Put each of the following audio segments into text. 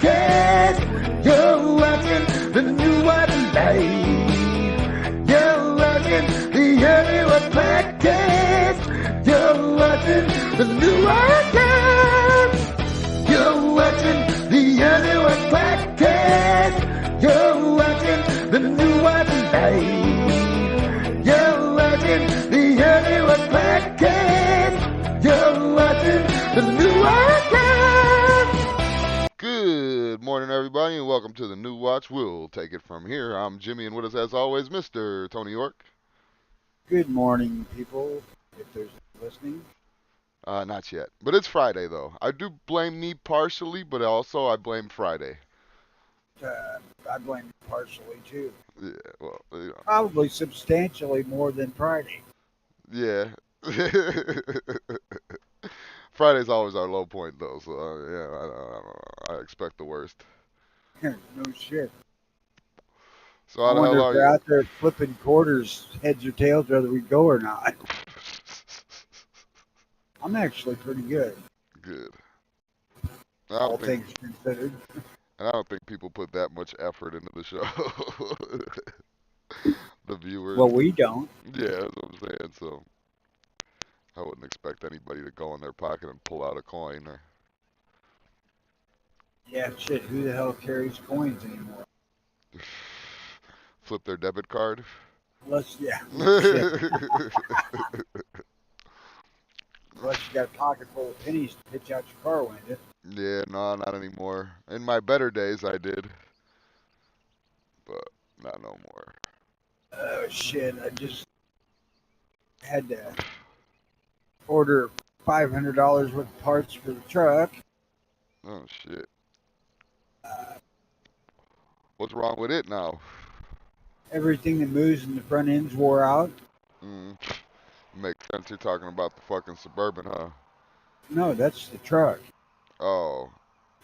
podcast. You're watching the new one live. You're watching the early one podcast. You're watching the new one live. You're watching the early one podcast. You're watching the new one live. You're watching the early one podcast. You're watching the new one live. Good morning, everybody, and welcome to the New Watch. We'll take it from here. I'm Jimmy, and with us, as always, Mr. Tony York. Good morning, people, if there's listening. Not yet, but it's Friday, though. I do blame me partially, but also I blame Friday. I blame you partially, too. Yeah, well, Probably substantially more than Friday. yeah. Friday's always our low point, though, so I expect the worst. No shit. So I how the wonder hell if are they're you? out there flipping quarters, heads or tails, whether we go or not. I'm actually pretty good, Good. all things considered. And I don't think people put that much effort into the show. The viewers. Well, we don't. Yeah, that's what I'm saying. So I wouldn't expect anybody to go in their pocket and pull out a coin or Yeah, shit, who the hell carries coins anymore? flip their debit card. Yeah. Shit. Unless you got a pocket full of pennies to pitch out your car window. Yeah, no, not anymore. In my better days, I did, but not no more. Oh, shit, I just had to order $500 worth of parts for the truck. Oh shit. What's wrong with it now? Everything that moves in the front end's wore out. Makes sense. You're talking about the fucking Suburban, huh? No, that's the truck. Oh,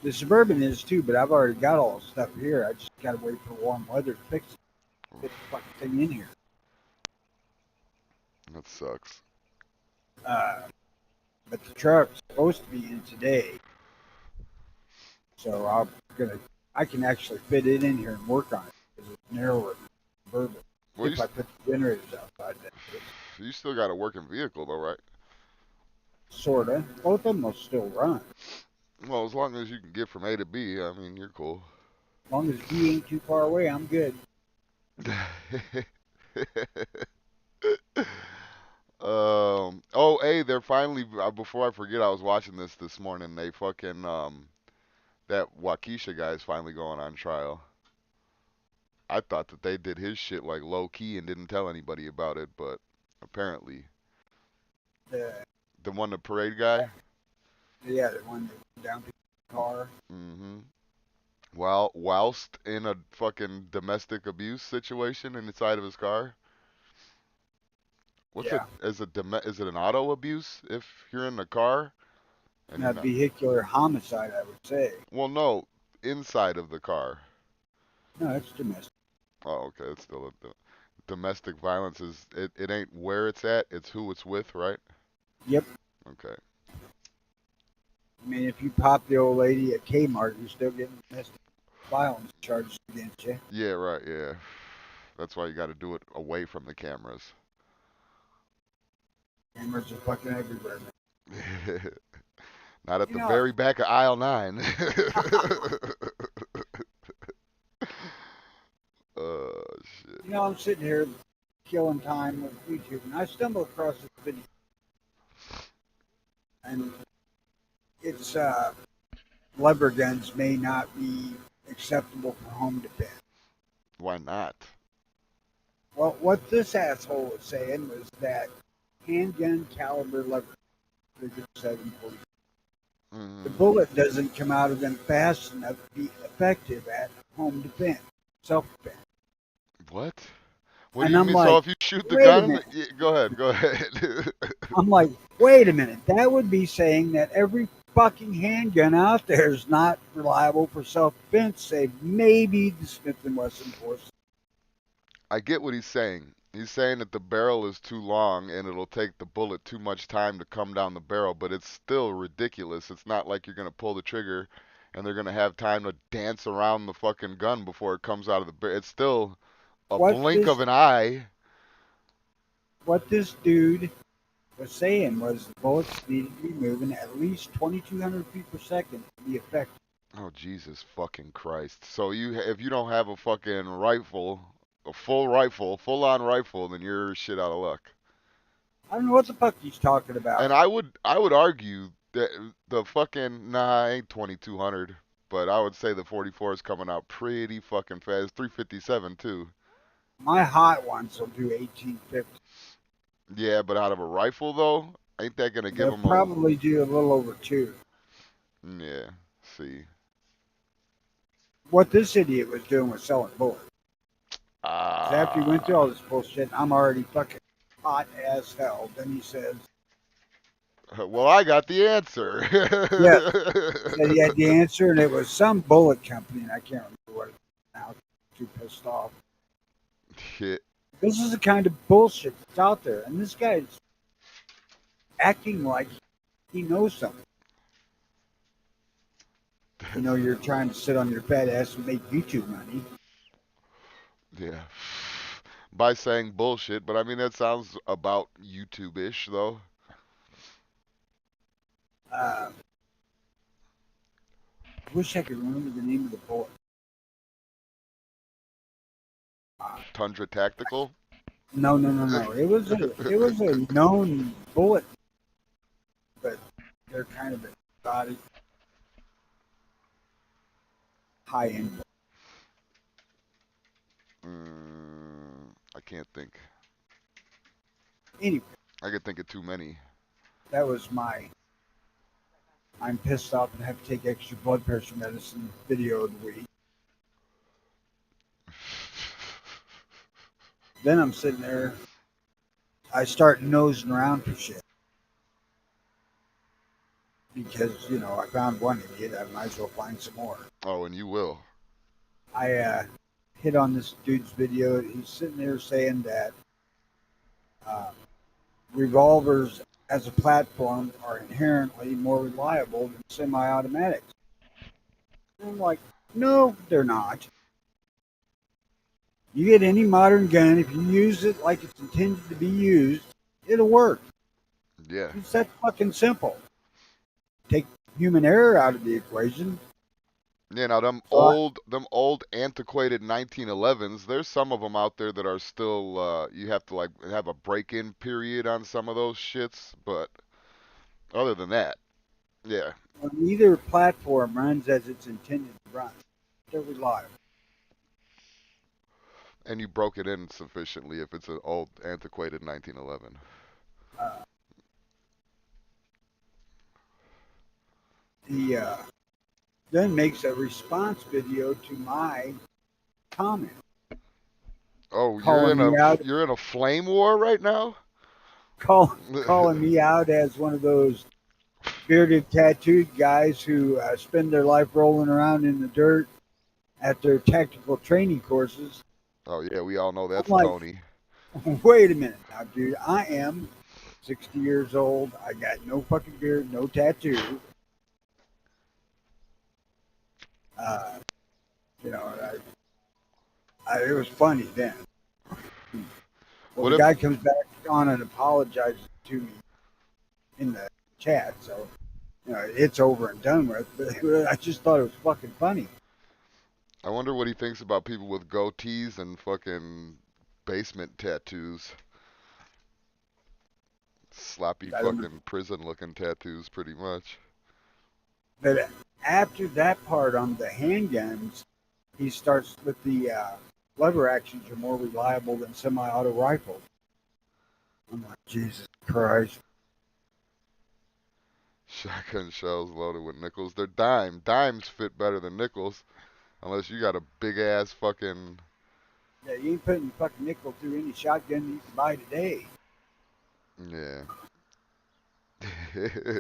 The Suburban is too, but I've already got all the stuff here. I just gotta wait for warm weather to fix it. Get the fucking thing in here. that sucks. But the truck's supposed to be in today, so I can actually fit it in here and work on it because it's narrower than Suburban. Well, If I put the generators outside, you still got a working vehicle, though, right? sorta. Both of them will still run. Well, as long as you can get from A to B, I mean, you're cool. As long as he ain't too far away, I'm good. Oh, hey, they're finally, before I forget, I was watching this morning. They fucking, that Waukesha guy is finally going on trial. I thought that they did his shit like low key and didn't tell anybody about it, but apparently. The The parade guy? Yeah, the one that went down to the car. Mm-hmm. Whilst in a fucking domestic abuse situation inside of his car. Yeah. Is it an auto abuse if you're in the car? And you're Not not, vehicular homicide, I would say. well, no, inside of the car. No, it's domestic. Oh, okay, it's still domestic violence it ain't where it's at, it's who it's with, right? Yep. Okay. I mean, if you pop the old lady at Kmart, you're still getting domestic violence charges against you. Yeah, right, yeah. That's why you got to do it away from the cameras. Cameras are fucking everywhere, man. Not at You the know- very back of aisle 9. Shit. You know, I'm sitting here killing time with YouTube, and I stumble across this video. And it's lever guns may not be acceptable for home defense. Why not? Well, what this asshole was saying was that handgun caliber lever, 740, the bullet doesn't come out of them fast enough to be effective at home defense, self-defense. What? What And do you I'm mean? like, So if you shoot the wait a gun, minute. yeah, go ahead. I'm like, wait a minute. That would be saying that every fucking handgun out there is not reliable for self-defense, save maybe the Smith & Wesson force. I get what he's saying. He's saying that the barrel is too long and it'll take the bullet too much time to come down the barrel, but it's still ridiculous. It's not like you're going to pull the trigger and they're gonna have time to dance around the fucking gun before it comes out of the barrel. It's still a What blink this of an eye. what this dude was saying was the bullets needed to be moving at least 2,200 feet per second to be effective. Oh Jesus fucking Christ! So if you don't have a fucking rifle, a full rifle, full on rifle, then you're shit out of luck. I don't know what the fuck he's talking about. And I would argue that the fucking ain't 2200, but I would say the 44 is coming out pretty fucking fast. 357 too. My hot ones will do 1850. Yeah, but out of a rifle though, ain't that gonna give They'll them a? probably do a little over two. Yeah. See. What this idiot was doing was selling bullets. 'Cause after he went through Ah. all this bullshit, I'm already fucking hot as hell. Then he says, Well, I got the answer. yeah, said he had the answer, and it was some bullet company, and I can't remember what it was now. Too pissed off. Shit. This is the kind of bullshit that's out there, and this guy's acting like he knows something. You know, you're trying to sit on your fat ass and make YouTube money. Yeah. By saying bullshit, but I mean that sounds about YouTube-ish though. I wish I could remember the name of the bullet. Tundra Tactical. No. It was a known bullet, but they're kind of exotic, high end. I can't think. Anyway, I could think of too many. that was my I'm pissed off and have to take extra blood pressure medicine video of the week. Then I'm sitting there, I start nosing around for shit. Because, you know, I found one idiot, I might as well find some more. Oh, and you will. I hit on this dude's video. He's sitting there saying that uh, revolvers as a platform are inherently more reliable than semi-automatics. And I'm like, no, they're not. You get any modern gun, if you use it like it's intended to be used, it'll work. Yeah. It's that fucking simple. Take human error out of the equation. Yeah, now So them old antiquated 1911s, there's some of them out there that are still you have to like have a break-in period on some of those shits, but other than that, yeah. when either platform runs as it's intended to run, they're reliable. And you broke it in sufficiently if it's an old antiquated 1911. Uh, he then makes a response video to my comment, Oh, calling me out, you're in a flame war right now? calling me out as one of those bearded, tattooed guys who spend their life rolling around in the dirt at their tactical training courses. Oh yeah, we all know I'm that's like, Tony. wait a minute now, dude. I am 60 years old. I got no fucking beard, no tattoo. Uh, you know, it was funny then. Well, What the if guy comes back on and apologizes to me in the chat, so you know it's over and done with. But I just thought it was fucking funny. I wonder what he thinks about people with goatees and fucking basement tattoos. Sloppy I don't know. fucking prison looking tattoos pretty much. But after that part on the handguns, he starts with the lever actions are more reliable than semi-auto rifles. I'm like, Jesus Christ. Shotgun shells loaded with nickels. They're dime. Dimes fit better than nickels. Unless you got a big ass fucking. Yeah, you ain't putting fucking nickel through any shotgun you can buy today. Yeah.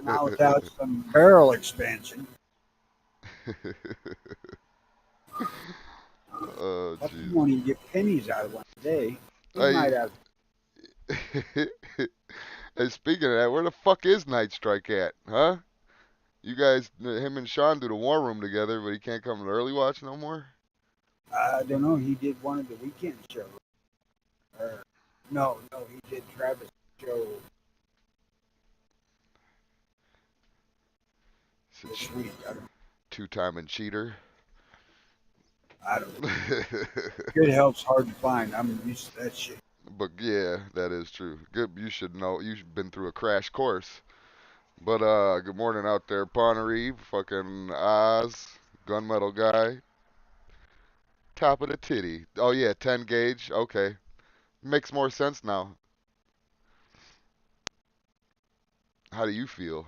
Not without some barrel expansion. Oh, Fuck, you jeez. won't even get pennies out of one today. He Hey, might have. hey, speaking of that, where the fuck is Night Strike at, huh? You guys, him and Sean do the War Room together, but he can't come to the early watch no more. I don't know. He did one of the weekend shows. No, he did Travis' show this week. Two-time and cheater. I don't know. Good help's hard to find. I'm used to that shit. But yeah, that is true. Good, you should know. You've been through a crash course. But good morning out there, Ponnery, fucking Oz, gunmetal guy, top of the titty. Oh yeah, 10 gauge. Okay, makes more sense now. How do you feel?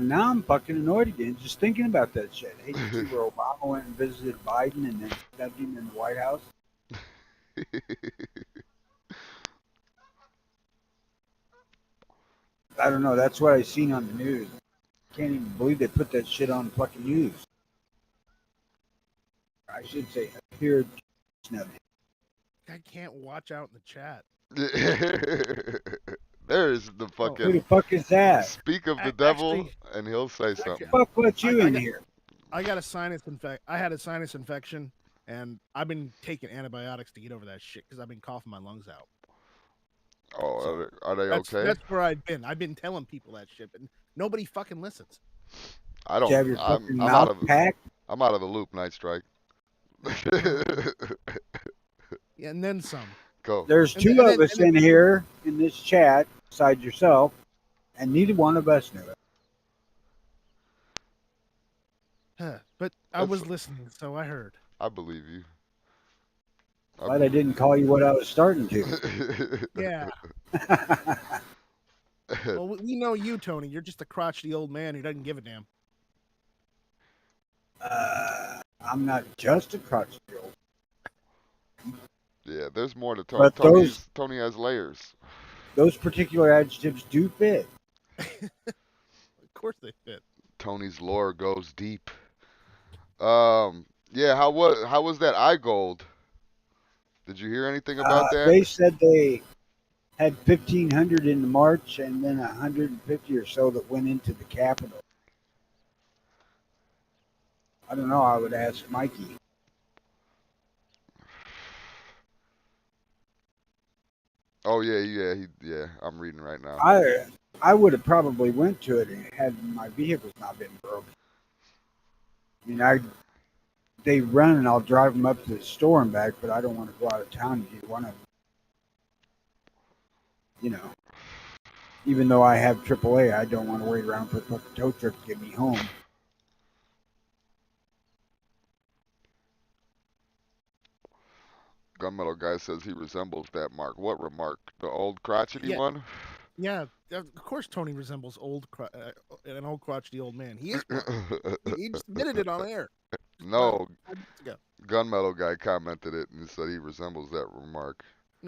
Now I'm fucking annoyed again just thinking about that shit. I hate to see where Obama went and visited Biden and then stubbed him in the White House. I don't know. That's what I seen on the news. Can't even believe they put that shit on fucking news. I should say appeared snubbed. I can't watch out in the chat. There's the Who fucking the fuck is that? speak of the Actually- devil, and he'll say something. Fuck let you I in got- here. I got a sinus I had a sinus infection, and I've been taking antibiotics to get over that shit because I've been coughing my lungs out. Oh, So, are they okay? That's where I've been. I've been telling people that shit, but nobody fucking listens. I Did you have don't. your fucking I'm mouth out of. packed? I'm out of the loop, Night Strike. Yeah, and then some. Go. There's And two then- of us in here in this chat, besides yourself, and neither one of us knew it. But I was listening, so I heard. I believe you. Glad I didn't call you what I was starting to. Yeah. Well, we know you, Tony. You're just a crotchety old man who doesn't give a damn. I'm not just a crotchety old. Yeah, there's more to Tony. But those- Tony has layers. Those particular adjectives do fit. Of course they fit. Tony's lore goes deep. Yeah. How was that eye gold? Did you hear anything about that? They said they had 1,500 in the March and then 150 or so that went into the Capitol. I don't know. I would ask Mikey. Oh yeah. Yeah. I'm reading right now. I would have probably went to it had my vehicles not been broken. I mean, they run and I'll drive them up to the store and back, but I don't want to go out of town to do one of them. You know, even though I have AAA, I don't want to wait around for a fucking tow truck to get me home. Gunmetal guy says he resembles that Mark. What remark? The old crotchety one? Yeah, of course Tony resembles an old crotchety old man. He is one. He just admitted it on air. No, 5 minutes ago. Gunmetal guy commented it and said he resembles that remark.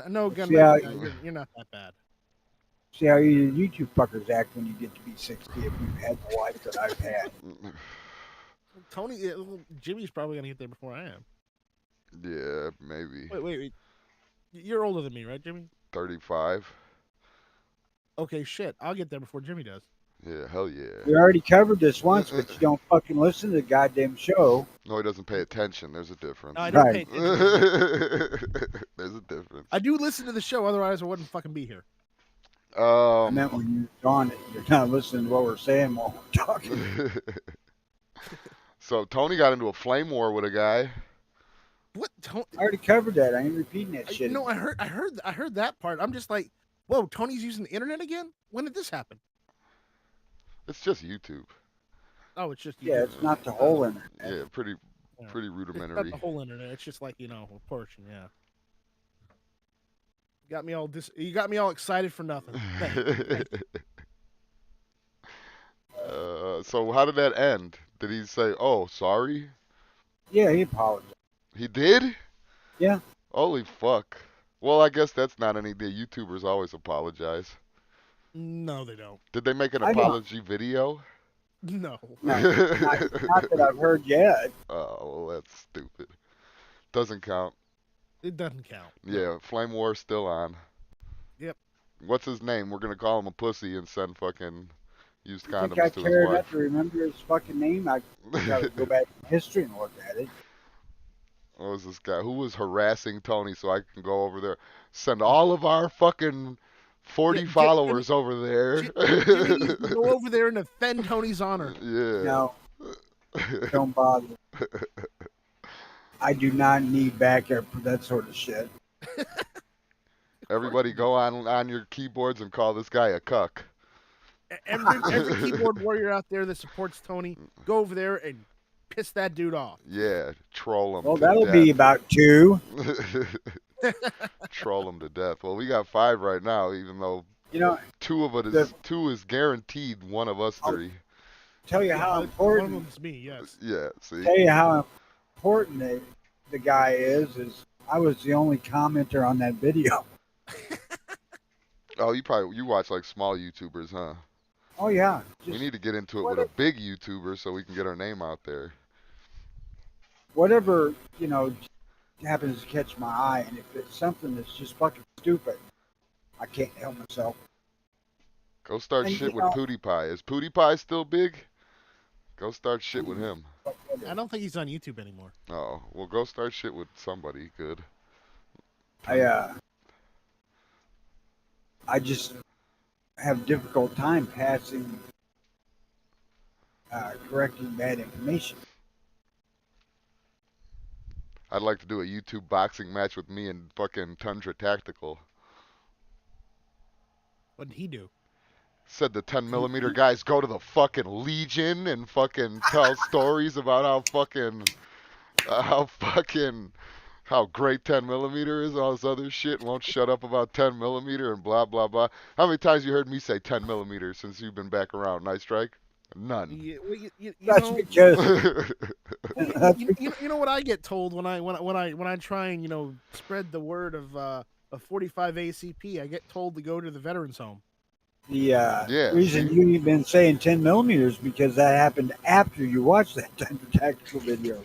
No, gun, Yeah. you're not that bad. See how you YouTube fuckers act when you get to be 60 if you've had the life that I've had. Tony, Jimmy's probably gonna get there before I am. Yeah, maybe. Wait. You're older than me, right, Jimmy? 35. Okay, shit. I'll get there before Jimmy does. Yeah, hell yeah. We already covered this once, but you don't fucking listen to the goddamn show. No, he doesn't pay attention. There's a difference. No, I don't Right. pay attention. There's a difference. I do listen to the show, otherwise I wouldn't fucking be here. I meant when you're on it, you're not listening to what we're saying while we're talking. So Tony got into a flame war with a guy. What? I already covered that. I ain't repeating that shit. No, I heard that part. I'm just like, whoa, Tony's using the internet again? When did this happen? It's just YouTube. Oh, it's just Yeah, it's not the whole internet. Yeah, pretty Yeah. pretty It's rudimentary. not the whole internet. It's just like, a portion. Yeah. You got me all excited for nothing. Thank you. So how did that end? Did he say, "Oh, sorry"? Yeah, he apologized. He did? Yeah. Holy fuck. Well, I guess that's not any day. YouTubers always apologize. No, they don't. Did they make an I don't. apology video? No. Not that I've heard yet. Oh, well, that's stupid. Doesn't count. It doesn't count. Yeah, Flame War's still on. Yep. What's his name? We're gonna call him a pussy and send fucking Used You think I condoms to his care enough wife. to remember his fucking name? I gotta go back in history and look at it. What was this guy? Who was harassing Tony so I can go over there? Send all of our fucking 40 followers over there. Jimmy needs to go over there and defend Tony's honor. Yeah. No, don't bother. I do not need backup for that sort of shit. Everybody go on your keyboards and call this guy a cuck. Every keyboard warrior out there that supports Tony, go over there and piss that dude off. Yeah, troll him Well, to that'll death. be about 2. Troll him to death. Well, we got 5 right now, even though You know, 2 is guaranteed one of us 3. tell you how important. One of them's me, yes. Yeah, see? Tell you how important the guy is I was the only commenter on that video. Oh, you watch like small YouTubers, huh? Oh yeah, We need to get into it with a big YouTuber so we can get our name out there. whatever happens to catch my eye, and if it's something that's just fucking stupid, I can't help myself. Go start And, shit with PewDiePie. Is PewDiePie still big? Go start shit with him. I don't think he's on YouTube anymore. Oh, well, go start shit with somebody good. I just have a difficult time correcting bad information. I'd like to do a YouTube boxing match with me and fucking Tundra Tactical. What did he do? Said the 10mm guys go to the fucking Legion and fucking tell stories about how great 10mm is and all this other shit and won't shut up about 10mm and blah blah blah. How many times you heard me say 10mm since you've been back around? Nice strike? None. Yeah, well, That's because you know what I get told when I try and spread the word of 45 ACP. I get told to go to the veterans home. The reason you've been saying 10mm is because that happened after you watched that tactical video.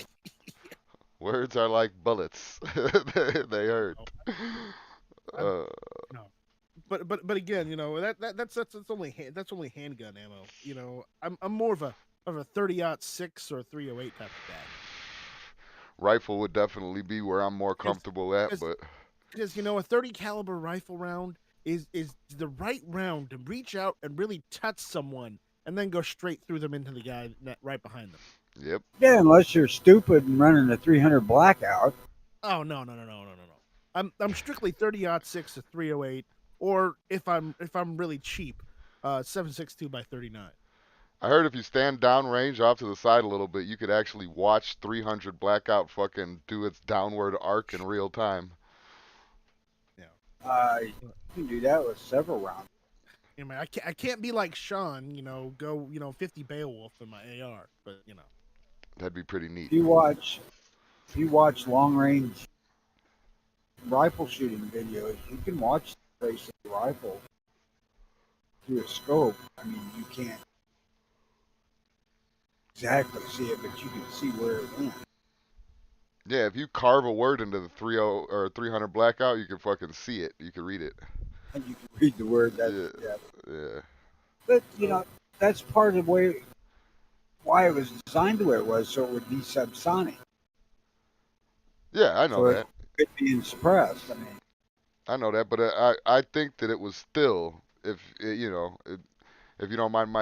Words are like bullets. They hurt. No. But again, that's only handgun ammo. I'm more of a 30-06 or 308 type of guy. Rifle would definitely be where I'm more comfortable at, but because a 30 caliber rifle round is the right round to reach out and really touch someone and then go straight through them into the guy right behind them. Yep. Yeah, unless you're stupid and running a 300 blackout. Oh no. I'm strictly 30-06 to 308, or if I'm really cheap, 7.62 by 39. I heard if you stand downrange off to the side a little bit, you could actually watch 300 blackout fucking do its downward arc in real time. You can do that with several rounds. I can't be like Sean, go 50 Beowulf in my AR, but That'd be pretty neat. If you watch long range rifle shooting videos, you can watch the face of the rifle through a scope. I mean, you can't exactly see it, but you can see where it went. Yeah, if you carve a word into the 30 or 300 blackout, you can fucking see it. You can read it. And you can read the word. Yeah. But that's part of why it was designed the way it was, so it would be subsonic. Yeah, I know that. It could be suppressed. I mean, I know that, but I think that it was still, if you don't mind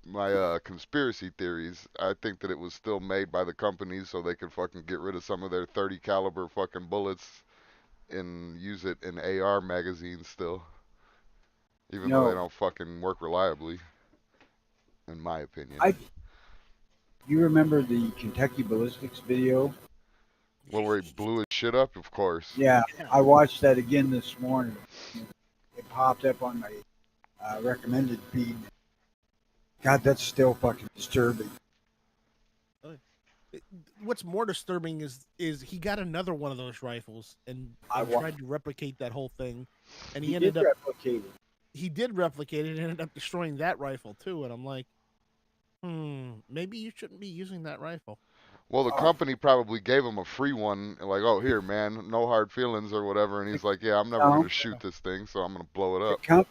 my conspiracy theories, I think that it was still made by the companies so they could fucking get rid of some of their 30 caliber fucking bullets and use it in AR magazines still, even though they don't fucking work reliably, in my opinion. You remember the Kentucky ballistics video? Well, where he blew his shit up, of course. Yeah, I watched that again this morning. It popped up on my recommended feed. God, that's still fucking disturbing. What's more disturbing is he got another one of those rifles and tried to replicate that whole thing, and he ended up replicating. He did replicate it and ended up destroying that rifle too. And I'm like, maybe you shouldn't be using that rifle. Well, the company probably gave him a free one, like, oh, here, man, no hard feelings or whatever, and he's like, yeah, I'm never going to shoot this thing, so I'm going to blow it up.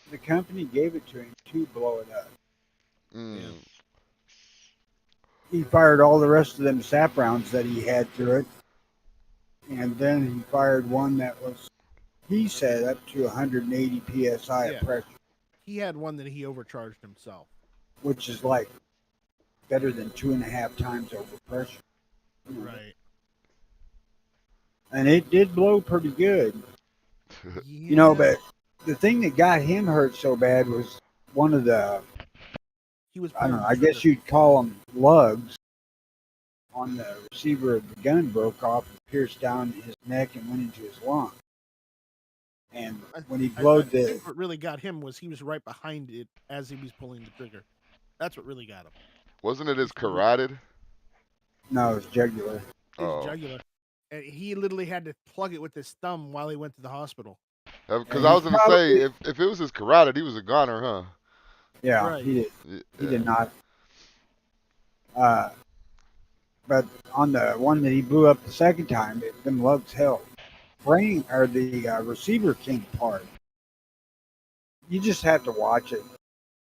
The company gave it to him to blow it up. Mm. He fired all the rest of them sap rounds that he had through it, and then he fired one that was, he said, up to 180 psi Yeah. of pressure, He had one that he overcharged himself. which is like better than 2.5 times over pressure. Right. And it did blow pretty good. Yeah. But the thing that got him hurt so bad was one of the, he was. I don't know, I trigger. guess you'd call them lugs on the receiver of the gun broke off and pierced down his neck and went into his lung. And when he I blowed think what really got him was he was right behind it as he was pulling the trigger. That's what really got him. Wasn't it his carotid? No, it was jugular. His Oh. jugular. And he literally had to plug it with his thumb while he went to the hospital. Because Yeah, I he was gonna probably- say if it was his carotid, he was a goner, huh? Yeah, Right. he did. Yeah. He did not. But on the one that he blew up the second time, them lugs held. Brain or the receiver came apart. You just have to watch it.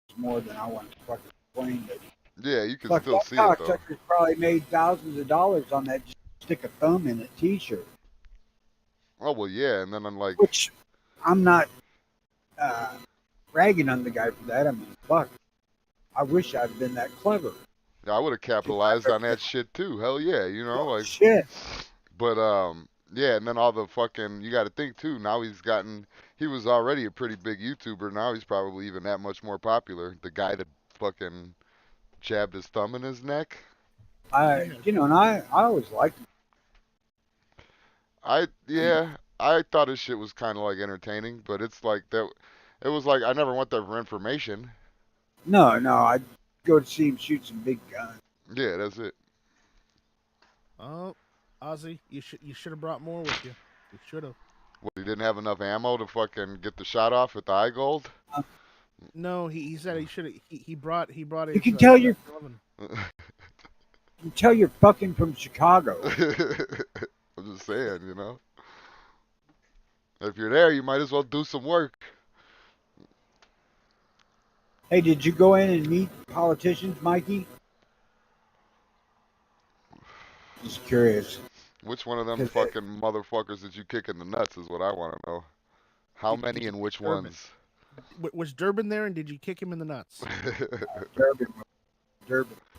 It's more than I want to fucking explain. But Yeah, you can fuck, still that see it though. cocksucker's probably made thousands of dollars on that. Just stick a thumb in a T-shirt. Oh well, yeah, and then I'm like, Which I'm not ragging on the guy for that. I mean, fuck. I wish I'd been that clever. yeah, I would have capitalized on that shit too. Hell yeah, you know, like. Shit. But yeah, and then all the fucking you got to think too. Now he was already a pretty big YouTuber. Now he's probably even that much more popular. The guy that fucking jabbed his thumb in his neck. And I always liked him. I thought his shit was kind of like entertaining, but it's like that. It was like I never went there for information. No, I'd go to see him shoot some big guns. Yeah, that's it. Oh, Ozzy, you should have brought more with you. You should have. What, he didn't have enough ammo to fucking get the shot off with the eye gold. No, he said he should have. He brought his. You can tell you're 11. fucking from Chicago. I'm just saying, you know. If you're there, you might as well do some work. Hey, did you go in and meet politicians, Mikey? Just curious. Which one of them 'Cause fucking motherfuckers did you kick in the nuts is what I want to know. How Did many you and kick which Durbin? ones? Was Durbin there, and did you kick him in the nuts? Durbin,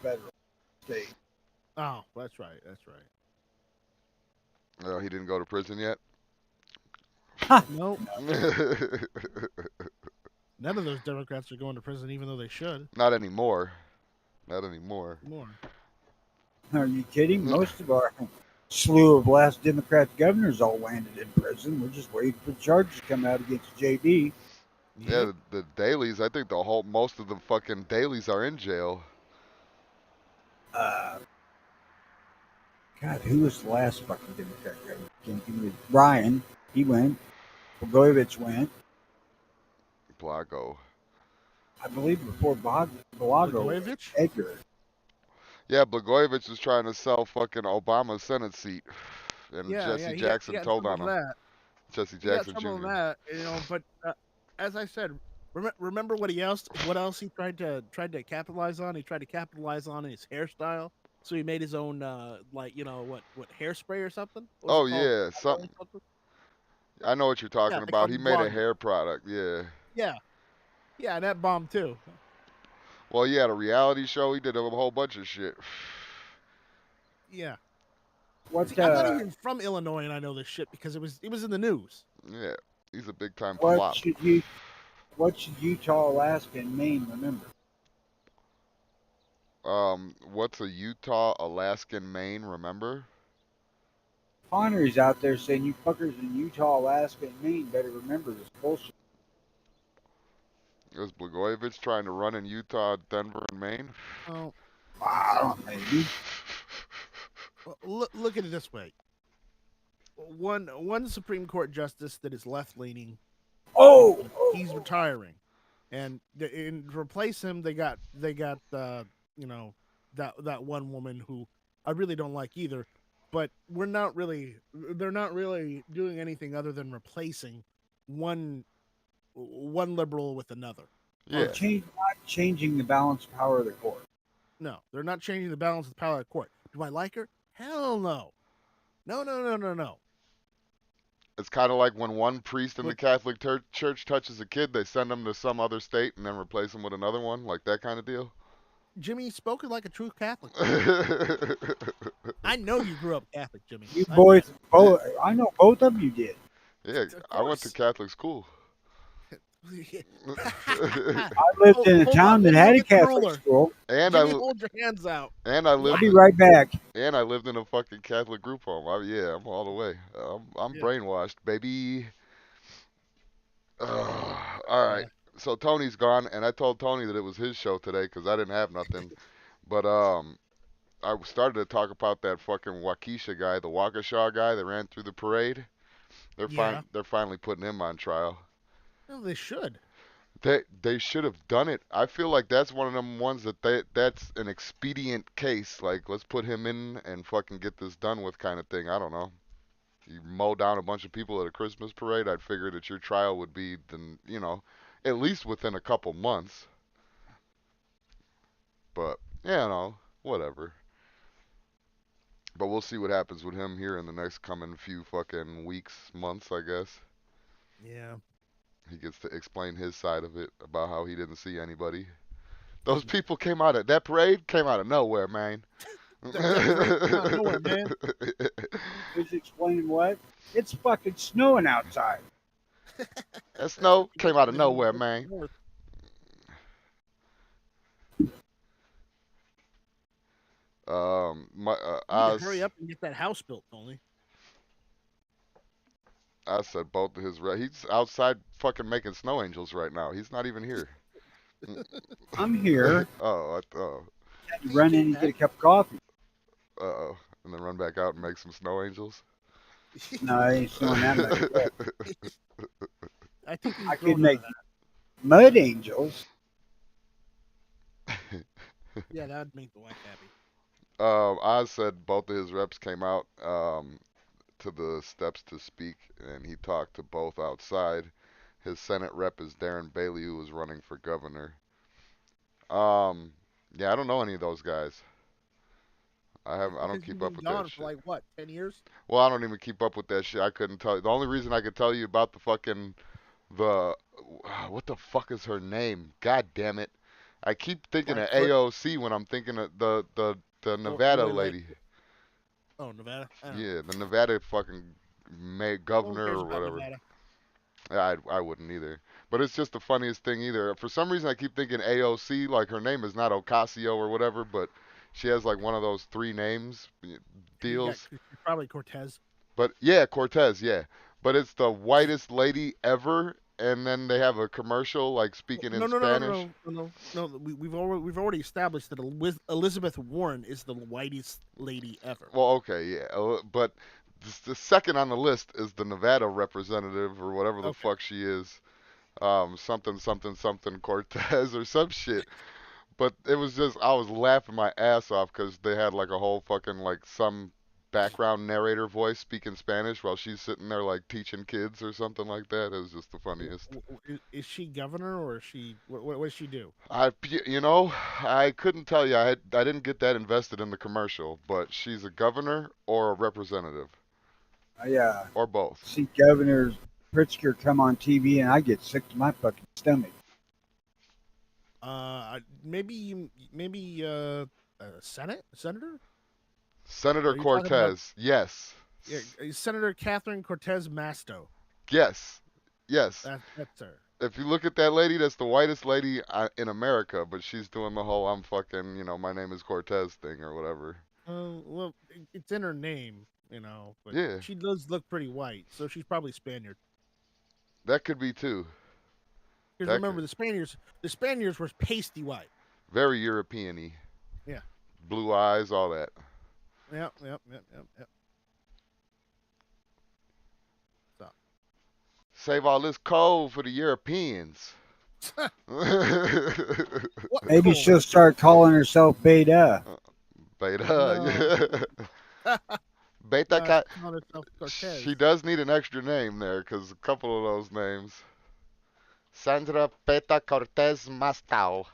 federal, state. Oh, that's right. That's right. Oh, he didn't go to prison yet? Nope. None of those Democrats are going to prison, even though they should. Not anymore. Not anymore. More. Are you kidding? Most of our slew of last Democrat governors all landed in prison. We're just waiting for charges to come out against JB. Yeah, the dailies. I think most of the fucking dailies are in jail. God, who was the last fucking Democrat governor? Can't give me Ryan. He went. Blagojevich went. Blago. I believe before Blago, Blagojevich? Edgar. Yeah, Blagojevich was trying to sell fucking Obama's Senate seat, and Jesse he Jackson got in told trouble on for him. that. Jesse He got Jackson trouble Jr. with that, but as I said, remember what else he tried to capitalize on? He tried to capitalize on his hairstyle. So he made his own what hairspray or something? What was Oh it called? yeah, something. I know what you're talking they about. called He it made a blonde. hair product. Yeah. Yeah, and that bombed too. Well, yeah, the reality show. He did a whole bunch of shit. Yeah. What See, I'm not even from Illinois, and I know this shit because it was in the news. Yeah, he's a big time what flop. should Utah, Alaska, and Maine remember? What's a Utah, Alaskan, Maine? Remember? Connery's out there saying you fuckers in Utah, Alaska, and Maine better remember this bullshit. Is Blagojevich trying to run in Utah, Denver, and Maine? Oh, Wow, maybe. well, look at it this way. One Supreme Court justice that is left leaning. He's retiring, and to replace him, they got that one woman who I really don't like either. But they're not really doing anything other than replacing one liberal with another. Yeah. Not changing the balance of power of the court. No, they're not changing the balance of the power of the court. Do I like her? Hell no. No. It's kind of like when one priest in the But Catholic Church touches a kid, they send them to some other state and then replace them with another one, like that kind of deal. Jimmy spoken like a true Catholic. I know you grew up Catholic, Jimmy. You boys, I know both of you did. Yeah, I went to Catholic school. I lived in a town that had a Catholic school. And Jimmy, hold your hands out. And I lived. I'll be right back. And I lived in a fucking Catholic group home. I'm all the way. I'm brainwashed, baby. All right. So Tony's gone, and I told Tony that it was his show today because I didn't have nothing. But I started to talk about that fucking Waukesha guy, the Waukesha guy that ran through the parade. They're finally putting him on trial. No, they should. They should have done it. I feel like that's one of them ones that's an expedient case. Like, let's put him in and fucking get this done with kind of thing. I don't know. You mow down a bunch of people at a Christmas parade, I'd figure that your trial would be, at least within a couple months. But, whatever. But we'll see what happens with him here in the next coming few fucking weeks, months, I guess. Yeah. He gets to explain his side of it about how he didn't see anybody. Those people that parade came out of nowhere, man. Nowhere, man. He's explaining what? It's fucking snowing outside. That snow came out of nowhere, man. Hurry up and get that house built, Tony. I said both of his. He's outside fucking making snow angels right now. He's not even here. I'm here. Oh. Had to run in and get a cup of coffee. Uh-oh. And then run back out and make some snow angels? No, I ain't snowing that much. I think I could make mud angels. Yeah, that would make the wife happy. Oz said both of his reps came out to the steps to speak, and he talked to both outside. His Senate rep is Darren Bailey, who was running for governor. Yeah, I don't know any of those guys. I don't keep up with that shit. For like what, 10 years? Well, I don't even keep up with that shit. I couldn't tell you. The only reason I could tell you about what the fuck is her name? God damn it. I keep thinking of AOC when I'm thinking of the Nevada lady. Oh, Nevada? Yeah, the Nevada fucking governor or whatever. Yeah, I wouldn't either. But it's just the funniest thing either. For some reason, I keep thinking AOC, like her name is not Ocasio or whatever, but she has like one of those three names deals. Yeah, probably Cortez. But yeah, Cortez, yeah. But it's the whitest lady ever, and then they have a commercial like speaking in Spanish. No. We've already established that Elizabeth Warren is the whitest lady ever. Well, okay, yeah, but the second on the list is the Nevada representative or whatever the fuck she is, something Cortez or some shit. But it was just I was laughing my ass off because they had like a whole fucking like some background narrator voice speaking Spanish while she's sitting there like teaching kids or something like that. It was just the funniest. Is she governor or is she what does she do? I couldn't tell you. I didn't get that invested in the commercial, but she's a governor or a representative. Yeah. Or both. See Governor Pritzker come on TV and I get sick to my fucking stomach. Maybe senator. Senator Cortez, yes. Yeah, Senator Catherine Cortez Masto. Yes. That's her. If you look at that lady, that's the whitest lady in America, but she's doing the whole I'm fucking, my name is Cortez thing or whatever. Well, it's in her name, but yeah. She does look pretty white, so she's probably Spaniard. That could be too. Because remember, the Spaniards were pasty white. Very European-y. Yeah. Blue eyes, all that. Yep. So. Save all this coal for the Europeans. Maybe she'll start calling herself Beta. Beta. Beta. She does need an extra name there because a couple of those names. Sandra Peta Cortez Mastau.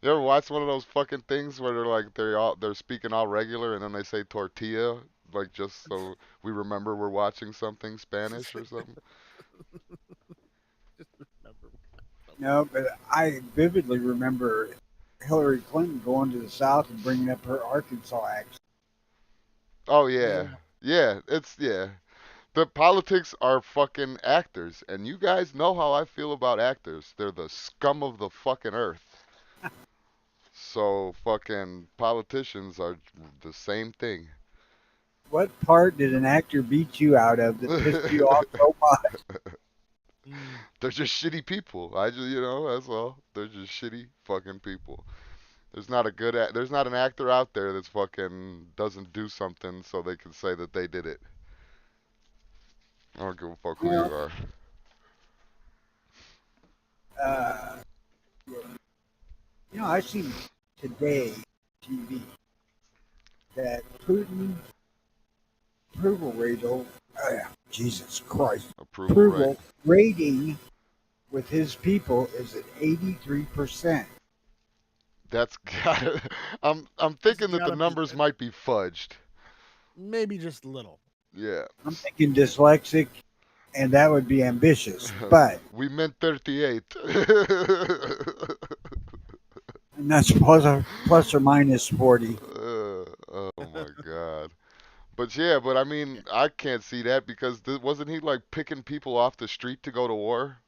You ever watch one of those fucking things where they're speaking all regular and then they say tortilla, like just so we remember we're watching something Spanish or something? Just remember. No, but I vividly remember Hillary Clinton going to the South and bringing up her Arkansas accent. Oh Yeah. yeah. Yeah. The politics are fucking actors, and you guys know how I feel about actors. They're the scum of the fucking earth. So fucking politicians are the same thing. What part did an actor beat you out of that pissed you off so much? Mm. They're just shitty people. I just, that's all. They're just shitty fucking people. There's not an actor out there that's fucking doesn't do something so they can say that they did it. I don't give a fuck You who you know, are. uh, I seen today TV that Putin approval rate over Jesus Christ Approval rate. approval rating with his people is at 83%. That's got. I'm That's thinking that the gotta be numbers might be fudged. maybe just a little. Yeah. I'm thinking dyslexic, and that would be ambitious, but We meant 38. and that's plus or minus 40. Oh my god. But I mean, Yeah. I can't see that because wasn't he like picking people off the street to go to war?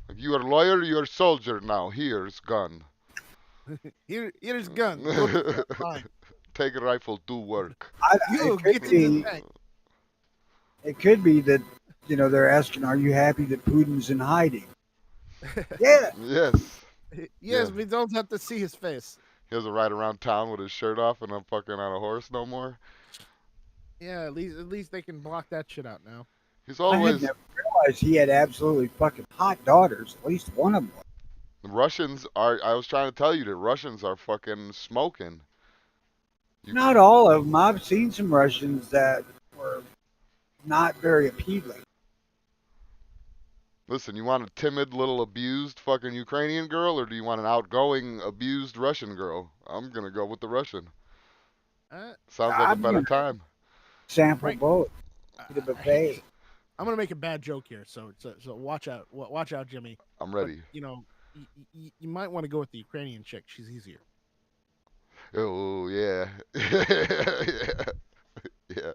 Like, you are lawyer, you're soldier now. Here's gun. Here's gun. Go to the line. Take a rifle, do work. You It get could in the be. tank. It could be that they're asking, "Are you happy that Putin's in hiding?" Yeah. Yes. Yes, Yeah. we don't have to see his face. He doesn't ride around town with his shirt off and I'm fucking on a horse no more. Yeah, at least they can block that shit out now. He's I had always never realized he had absolutely fucking hot daughters. At least one of them. the Russians are. I was trying to tell you that Russians are fucking smoking. You, Not all of them. I've seen some Russians that were not very appealing. listen, you want a timid little abused fucking Ukrainian girl, or do you want an outgoing abused Russian girl? I'm gonna go with the Russian. Uh, Sounds like a I'm better gonna time. sample right. both. Get a I hate buffet. to, I'm gonna make a bad joke here, so watch out, watch out, Jimmy. I'm But ready. you might want to go with the Ukrainian chick. She's easier. Oh yeah, yeah, yeah.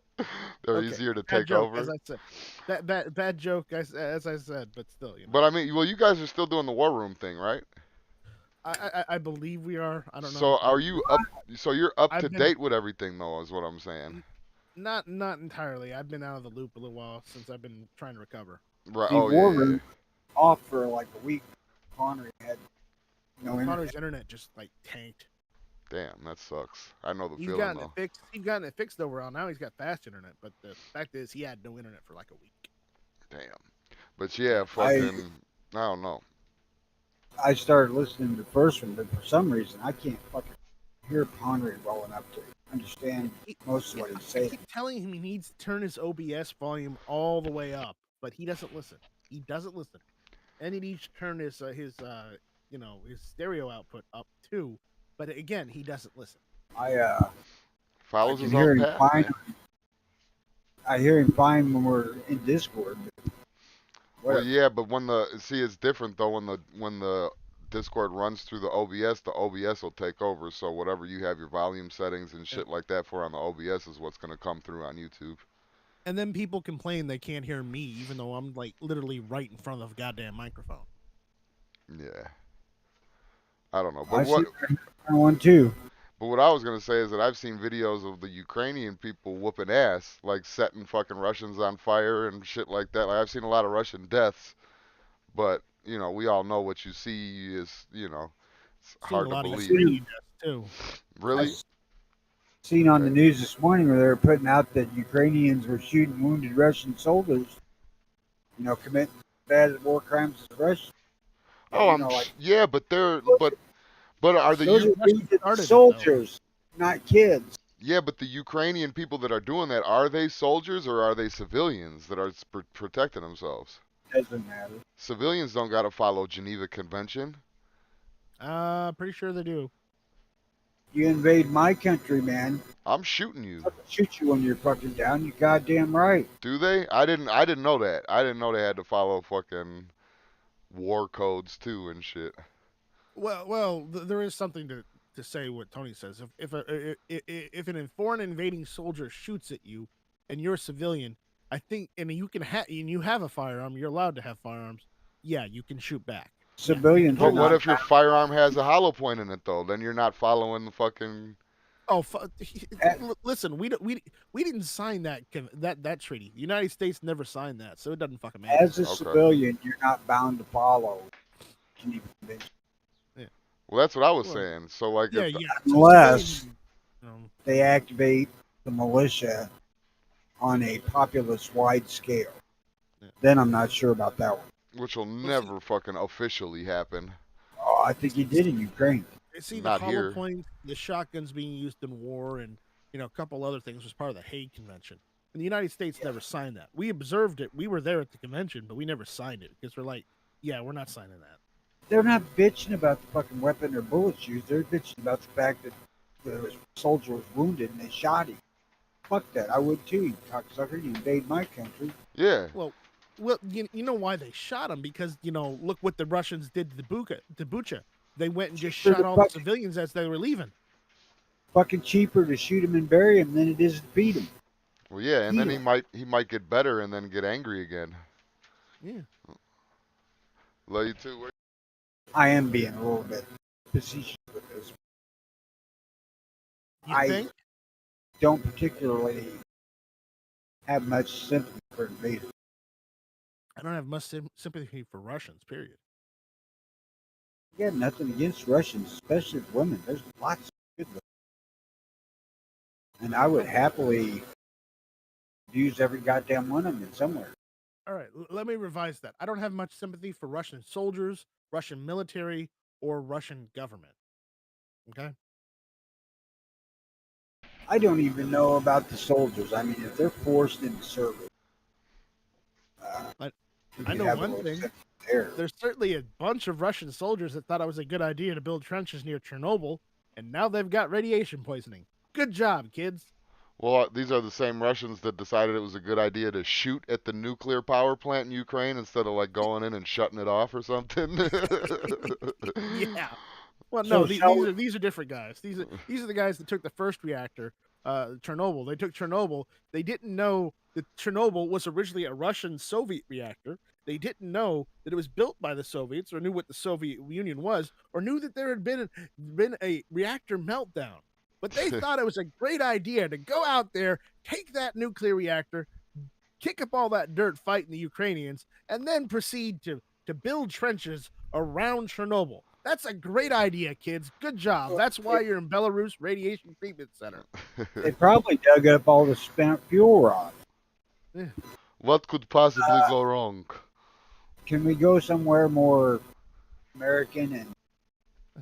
They're Okay, easier to bad take joke, as over. I said. Bad joke, as I said, but still, But I mean, well, you guys are still doing the war room thing, right? I believe we are. I don't So know. are you up? So you're up to I've been date with everything, though, is what I'm saying. not entirely. I've been out of the loop a little while since I've been trying to recover. Right. The Oh war yeah, yeah, room off for like a week. Connery had no Connor's internet. internet just like tanked. yeah. Damn, that sucks. I know the He's feeling gotten it though. fixed. He's gotten it fixed overall. Now he's got fast internet, but the fact is he had no internet for like a week. Damn. But yeah, I fucking. I don't know. I started listening to the first one, but for some reason I can't fucking hear Connery well enough to understand most of what he's I saying. keep telling him he needs to turn his OBS volume all the way up, but he doesn't listen. He doesn't listen, and he needs to turn his his stereo output up too. But again, he doesn't listen. I Follows can his hear own him path, fine. man. I hear him fine when we're in Discord. But Well, whatever. yeah, but it's different though when the Discord runs through the OBS will take over. So whatever you have your volume settings and Yeah. shit like that for on the OBS is what's gonna come through on YouTube. And then people complain they can't hear me, even though I'm like literally right in front of the goddamn microphone. Yeah, I don't know, I see one too. but what I was gonna say is that I've seen videos of the Ukrainian people whooping ass, like setting fucking Russians on fire and shit like that. Like I've seen a lot of Russian deaths, but we all know what you see is it's Seen hard a to lot of believe. Ukrainian deaths too. Really? I seen on the Okay. news this morning where they were putting out that Ukrainians were shooting wounded Russian soldiers. Committing bad war crimes as Russians. Oh, Like yeah, but are the those U are Russians wounded started it, soldiers, not kids. yeah, but the Ukrainian people that are doing that, are they soldiers or are they civilians that are protecting themselves? Doesn't matter. Civilians don't gotta follow Geneva Convention. Pretty sure they do. You invade my country, man. I'm shooting you. I'll shoot you when you're fucking down. You goddamn right. Do they? I didn't know that. I didn't know they had to follow fucking war codes too and shit. Well, there is something to say what Tony says. If an foreign invading soldier shoots at you, and you're a civilian, I think, and you have a firearm, you're allowed to have firearms. Yeah, you can shoot back. Civilians. But what if your firearm has a hollow point in it though? Then you're not following the fucking. Oh, listen, we didn't sign that treaty. The United States never signed that, so it doesn't fucking matter. As a civilian, you're not bound to follow Geneva Convention. Yeah. Well, that's what I was saying. So like, yeah, unless they activate the militia on a populace-wide scale, then I'm not sure about that one. Which will never fucking officially happen. Oh, I think he did in Ukraine. See, Not the here. hollow points, the shotguns being used in war, and a couple other things was part of the Hague Convention. And the United States never signed that. We observed it. We were there at the convention, but we never signed it because we're like, yeah, we're not signing that. They're not bitching about the fucking weapon or bullets used. They're bitching about the fact that the soldier was wounded and they shot him. Fuck that. I would too, you cocksucker. You invade my country. Yeah. Well, you know why they shot him? Because, look what the Russians did to Bucha. They went and just shot all the civilians as they were leaving. Fucking cheaper to shoot him and bury him than it is to beat him. Well, yeah, and then he might get better and then get angry again. Yeah. Love you too. I am being a little bit facetious with this. I don't particularly have much sympathy for invaders. I don't have much sympathy for Russians, period. You got nothing against Russians, especially women. There's lots of good women. And I would happily use every goddamn one of them somewhere. All right, let me revise that. I don't have much sympathy for Russian soldiers, Russian military, or Russian government. Okay? I don't even know about the soldiers. I mean, if they're forced into service. I know one thing. There's certainly a bunch of Russian soldiers that thought it was a good idea to build trenches near Chernobyl, and now they've got radiation poisoning. Good job, kids. Well, these are the same Russians that decided it was a good idea to shoot at the nuclear power plant in Ukraine instead of like going in and shutting it off or something. Yeah. Well, no, these are different guys. These are the guys that took the first reactor, Chernobyl. They took Chernobyl. They didn't know that Chernobyl was originally a Russian-Soviet reactor. They didn't know that it was built by the Soviets, or knew what the Soviet Union was, or knew that there had been a reactor meltdown. But they thought it was a great idea to go out there, take that nuclear reactor, kick up all that dirt fighting the Ukrainians, and then proceed to build trenches around Chernobyl. That's a great idea, kids. Good job. That's why you're in Belarus Radiation Treatment Center. They probably dug up all the spent fuel rods. Yeah. What could possibly go wrong? Can we go somewhere more American and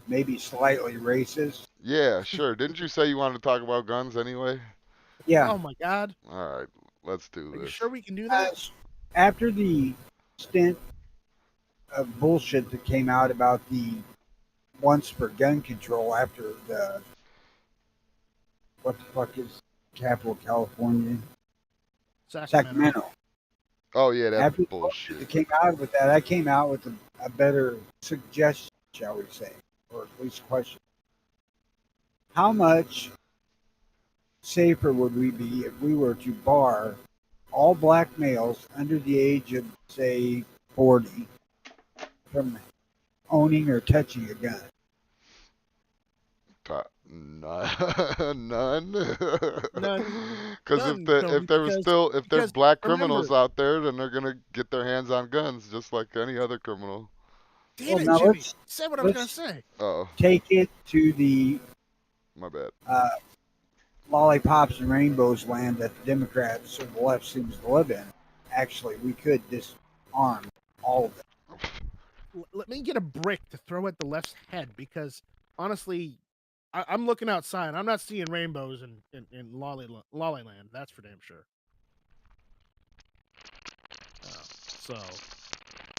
maybe slightly racist? Yeah, sure. Didn't you say you wanted to talk about guns anyway? Yeah. Oh my God. All right, let's do this. Are you sure we can do that? After the stint of bullshit that came out about the once for gun control after the what the fuck is capital of California? Sacramento. Oh yeah, that's after bullshit. That came out with that. I came out with a better suggestion, shall we say, or at least question. How much safer would we be if we were to bar all black males under the age of, say, 40 from owning or touching a gun? None. None. Because if there's black criminals out there, then they're gonna get their hands on guns just like any other criminal. Damn it, Jimmy. Say what I was gonna say. Oh. Take it to the my bad. Lollipops and rainbows land that the Democrats or the left seems to live in. Actually, we could disarm all of it. Let me get a brick to throw at the left's head, because honestly, I'm looking outside. I'm not seeing rainbows in Lollyland. That's for damn sure. So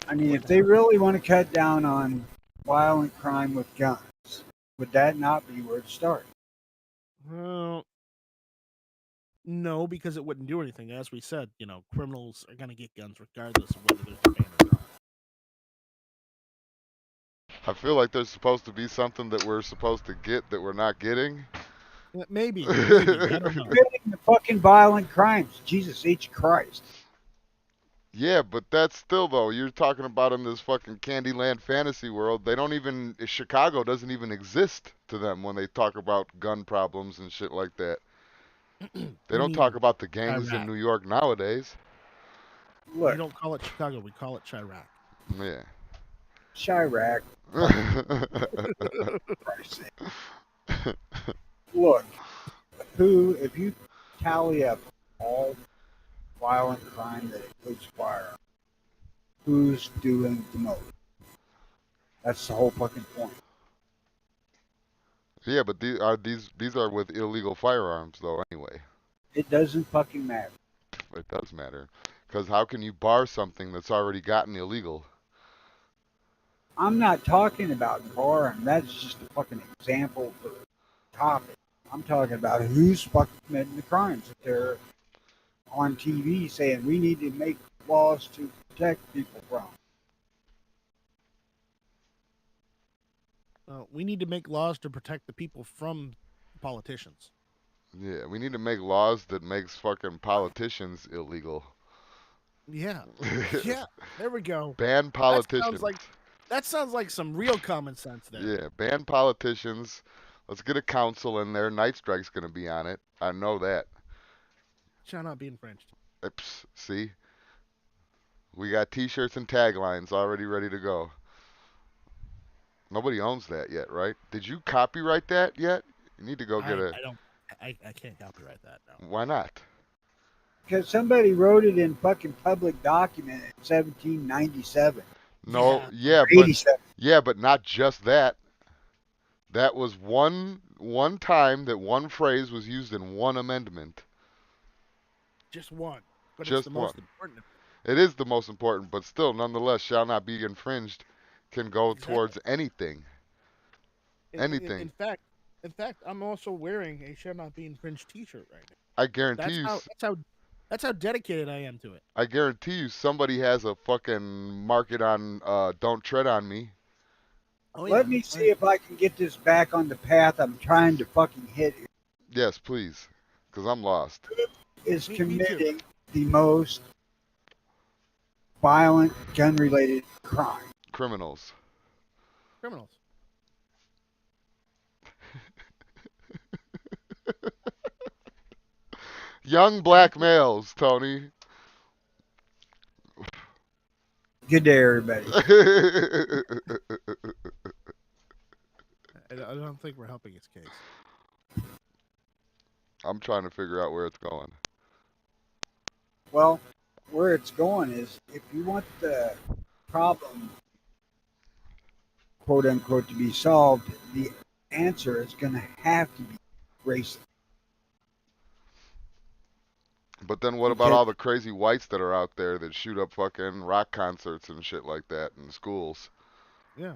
I mean, if they really want to cut down on violent crime with guns, would that not be where to start? Well, no, because it wouldn't do anything. As we said, criminals are going to get guns regardless of whether there's a ban or not. I feel like there's supposed to be something that we're supposed to get that we're not getting. Maybe. I don't know. Committing the fucking violent crimes. Jesus H. Christ. Yeah, but that's still though. You're talking about in this fucking Candyland fantasy world. They don't even Chicago doesn't even exist to them when they talk about gun problems and shit like that. They don't talk about the gangs in New York nowadays. Look, we don't call it Chicago. We call it Chirac. Yeah. Chirac. Look, if you tally up all violent crime that includes firearms, who's doing the most? That's the whole fucking point. Yeah, but these are with illegal firearms though anyway. It doesn't fucking matter. It does matter. Because how can you bar something that's already gotten illegal? I'm not talking about barring. That's just a fucking example for the topic. I'm talking about who's fucking committing the crimes. If they're on TV saying we need to make laws to protect people from. We need to make laws to protect the people from politicians. Yeah, we need to make laws that makes fucking politicians illegal. Yeah. Yeah, there we go. Ban politicians. That sounds like some real common sense there. Yeah, ban politicians. Let's get a council in there. Night Strike's going to be on it. I know that. Shall not be infringed. Oops, see? We got t-shirts and taglines already ready to go. Nobody owns that yet, right? Did you copyright that yet? You need to go get a... I can't copyright that, no. Why not? Because somebody wrote it in fucking public document in 1797. No, but not just that. That was one time that one phrase was used in one amendment. Just one. But Just it's the most important. It is the most important, but still, nonetheless, shall not be infringed can go towards anything. Anything. In fact, I'm also wearing a shall not be infringed T-shirt right now. I guarantee That's how dedicated I am to it. I guarantee you, somebody has a fucking market on "Don't Tread on Me." Oh, yeah. Let me see if I can get this back on the path I'm trying to fucking hit here. Yes, please, because I'm lost. Is committing the most violent gun-related crime. Criminals. Young black males, Tony. Good day, everybody. I don't think we're helping his case. I'm trying to figure out where it's going. Well, where it's going is if you want the problem, quote unquote, to be solved, the answer is going to have to be racist. But then what about all the crazy whites that are out there that shoot up fucking rock concerts and shit like that in schools? Yeah.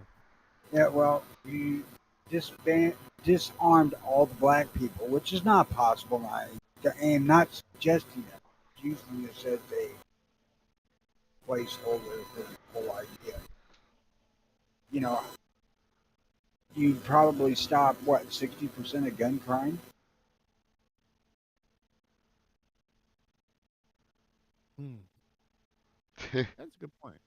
Yeah, well, you disarmed all the black people, which is not possible. I am not suggesting that. Using this as a placeholder for the whole idea. You know, you probably stop, 60% of gun crime? That's a good point.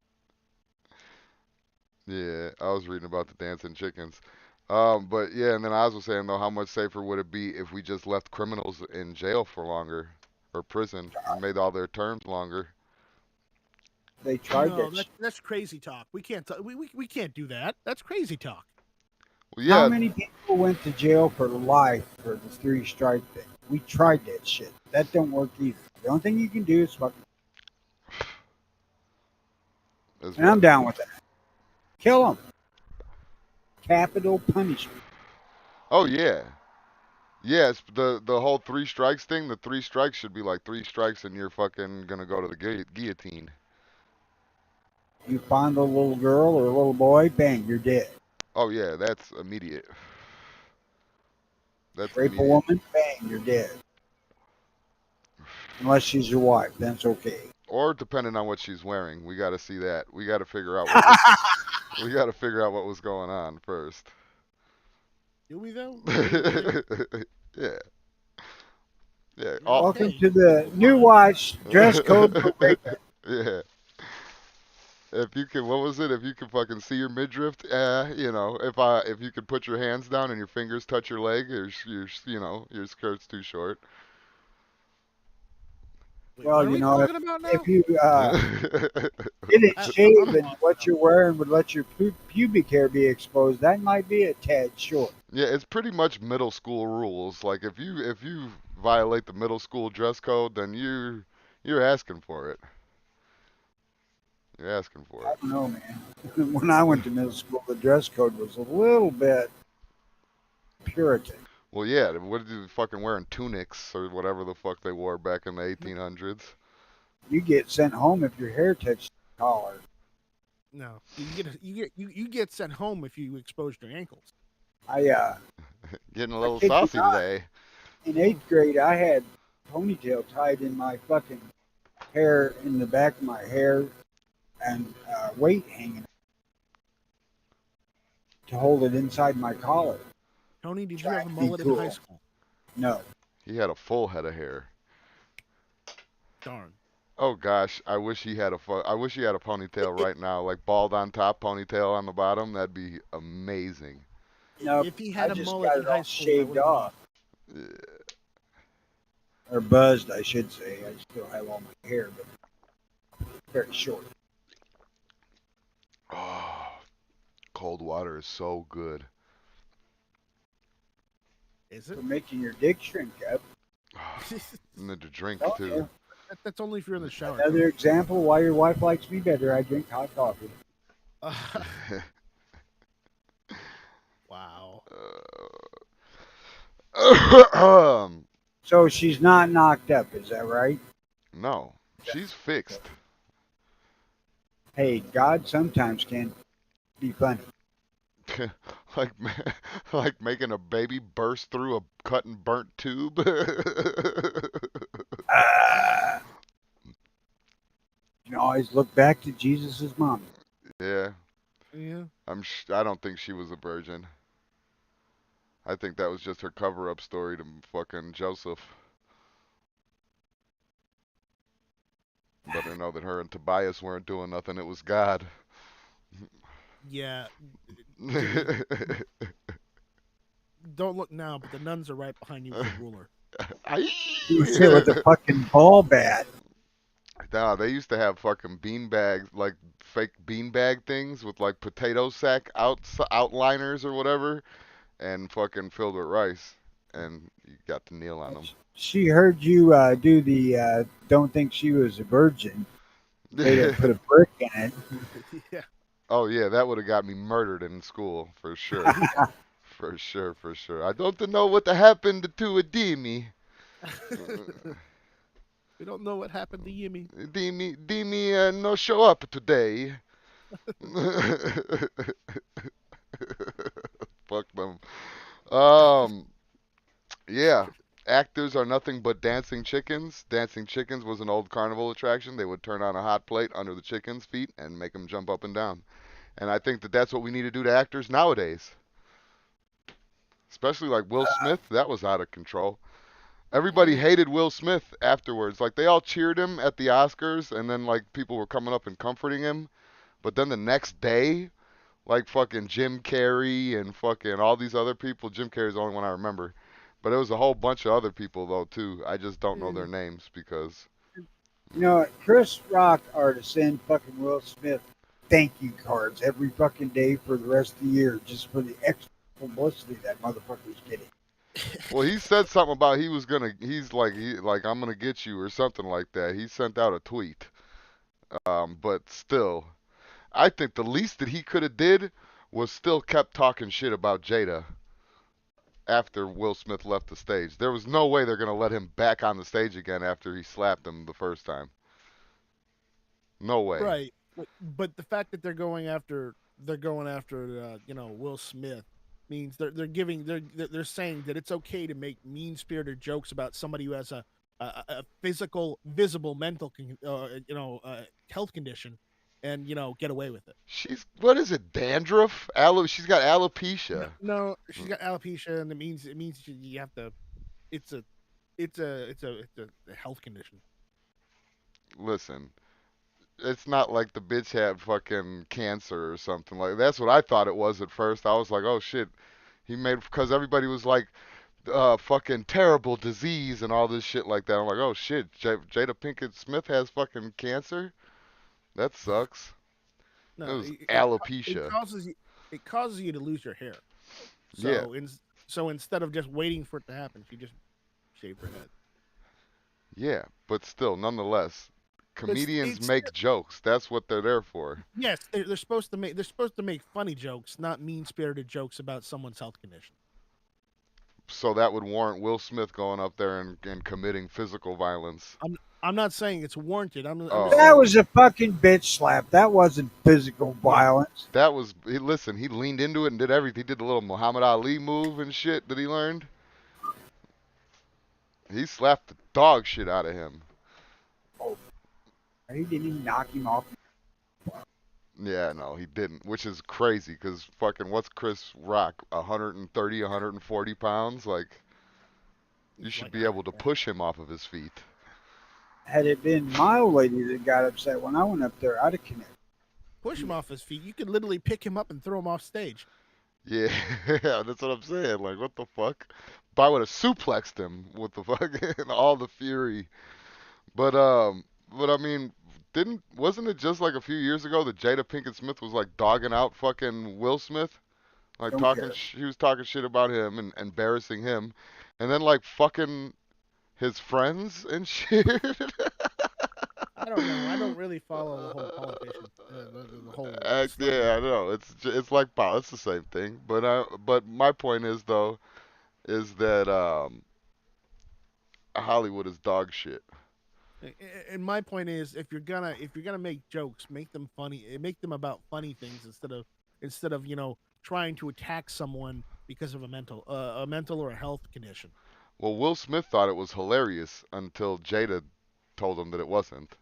Yeah, I was reading about the dancing chickens. But yeah, and then I was saying though, how much safer would it be if we just left criminals in jail for longer, or prison, and made all their terms longer? They tried that's crazy talk. We can't we can't do that. That's crazy talk. Well, yeah. How many people went to jail for life for the 3 strike thing? We tried that shit. That don't work either. The only thing you can do is fucking. And I'm down with that. Kill them. Capital punishment. Oh yeah. Yes, the whole 3 strikes thing. The 3 strikes should be like 3 strikes and you're fucking gonna go to the guillotine. You find a little girl or a little boy, bang, you're dead. Oh yeah, that's immediate. That's Rape a immediate. woman, bang, you're dead. Unless she's your wife, that's okay. Or depending on what she's wearing, we got to see that. We got to figure out what was. We got to figure out what was going on first. Do we though? Really? Yeah, yeah. I mean, All. Welcome okay, to the move new on. watch dress code for rapists. Yeah. If you can, what was it? If you can fucking see your midriff, if you could put your hands down and your fingers touch your leg, your skirt's too short. Wait, Well, what are we talking about if now? you didn't shave I'm and lost what now. you're wearing would let your pubic hair be exposed, that might be a tad short. Yeah, it's pretty much middle school rules. Like if you violate the middle school dress code, then you're asking for it. You're asking for I it. don't know, man. When I went to middle school, the dress code was a little bit Puritan. Well, yeah, what did you fucking wearing tunics or whatever the fuck they wore back in the 1800s? You get sent home if your hair touched the collar. No, you get sent home if you exposed your ankles. I Getting a I little kid you saucy not. today. In eighth grade, I had ponytail tied in my fucking hair in the back of my hair and weight hanging to hold it inside my collar. Tony, did you Trying have a to be mullet in high cool. school? No. He had a full head of hair. Darn. Oh gosh, I wish he had a ponytail right now, like bald on top, ponytail on the bottom. That'd be amazing. Nope. If he I had a just mullet got in it high all school, that shaved would have been off. Or buzzed, I should say. I still have all my hair, but very short. Oh, cold water is so good. Is it? For making your dick shrink up. And then to drink Oh, yeah. too. That's only if you're in the shower. Another example why your wife likes me better. I drink hot coffee. Wow. So she's not knocked up, is that right? No, she's fixed. Hey, God sometimes can be funny. like like making a baby burst through a cut and burnt tube. Ah, you can always look back to Jesus' mom. Yeah, Yeah. I don't think she was a virgin. I think that was just her cover-up story to fucking Joseph. Let her know that her and Tobias weren't doing nothing. It was God. Yeah. Jimmy, don't look now, but the nuns are right behind you with a ruler. You sit with a fucking ball bat. Nah, they used to have fucking bean bags, like fake bean bag things with like potato sack outliners or whatever, and fucking filled with rice, and you got to kneel on them. She heard you do the don't think she was a virgin. Made her put a brick in it. Yeah. Oh yeah, that would have got me murdered in school for sure, for sure, for sure. I don't know what happened to a Demi. We don't know what happened to Yimmy. Demi, no show up today. Fuck them. Um, yeah. Actors are nothing but dancing chickens. Dancing chickens was an old carnival attraction. They would turn on a hot plate under the chicken's feet and make them jump up and down. And I think that that's what we need to do to actors nowadays. Especially like Will Smith, that was out of control. Everybody hated Will Smith afterwards. Like they all cheered him at the Oscars, and then like people were coming up and comforting him. But then the next day, like fucking Jim Carrey and fucking all these other people. Jim Carrey's the only one I remember. But it was a whole bunch of other people though too. I just don't know their names because You know, Chris Rock are to send fucking Will Smith thank you cards every fucking day for the rest of the year just for the extra publicity that motherfucker's getting. well, he said something about I'm gonna get you or something like that. He sent out a tweet. But still, I think the least that he could have did was still kept talking shit about Jada after Will Smith left the stage. There was no way they're gonna let him back on the stage again after he slapped him the first time. No way. Right. but the fact that they're going after Will Smith means they're saying that it's okay to make mean spirited jokes about somebody who has a physical, visible mental health condition, and get away with it. What is it? Dandruff? She's got No, alopecia. no, she's got alopecia, and it means you have to. It's a it's a health condition. Listen, it's not like the bitch had fucking cancer or something like. That's what I thought it was at first. I was like, oh shit, he made because everybody was like, fucking terrible disease and all this shit like that. I'm like, oh shit, Jada Pinkett Smith has fucking cancer. That sucks. It No, was it alopecia. causes you to lose your hair. Yeah, So instead of just waiting for it to happen, she just shaved her head. yeah, but still, nonetheless, comedians It's make jokes. That's what they're there for. Yes, they're supposed to make funny jokes, not mean spirited jokes about someone's health condition. So that would warrant Will Smith going up there and committing physical violence. I'm not saying it's warranted. I'm just Oh, That saying was a fucking bitch slap. That wasn't physical yeah. violence. that was. Listen, he leaned into it and did everything. He did the little Muhammad Ali move and shit that he learned. He slapped the dog shit out of him. Oh, he didn't even knock him off. Yeah, no, he didn't, which is crazy because fucking what's Chris Rock, 130, 140 pounds? Like, you He's should like be able to push him off of his feet. Had it been my old lady that got upset when I went up there, I'd have connected. push him off his feet. You could literally pick him up and throw him off stage. Yeah, that's what I'm saying. Like, what the fuck? But I would have suplexed him with the fucking all the fury. But but I mean, didn't wasn't it just like a few years ago that Jada Pinkett Smith was like dogging out fucking Will Smith? Like Don't care. he was talking shit about him and embarrassing him, and then like fucking his friends and shit. I don't know. I don't really follow the whole politician, the whole Yeah, celebrity. I know. It's like it's the same thing. But my point is though is that Hollywood is dog shit. And my point is, if you're gonna make jokes, make them funny. Make them about funny things instead of trying to attack someone because of a mental or a health condition. Well, Will Smith thought it was hilarious until Jada told him that it wasn't.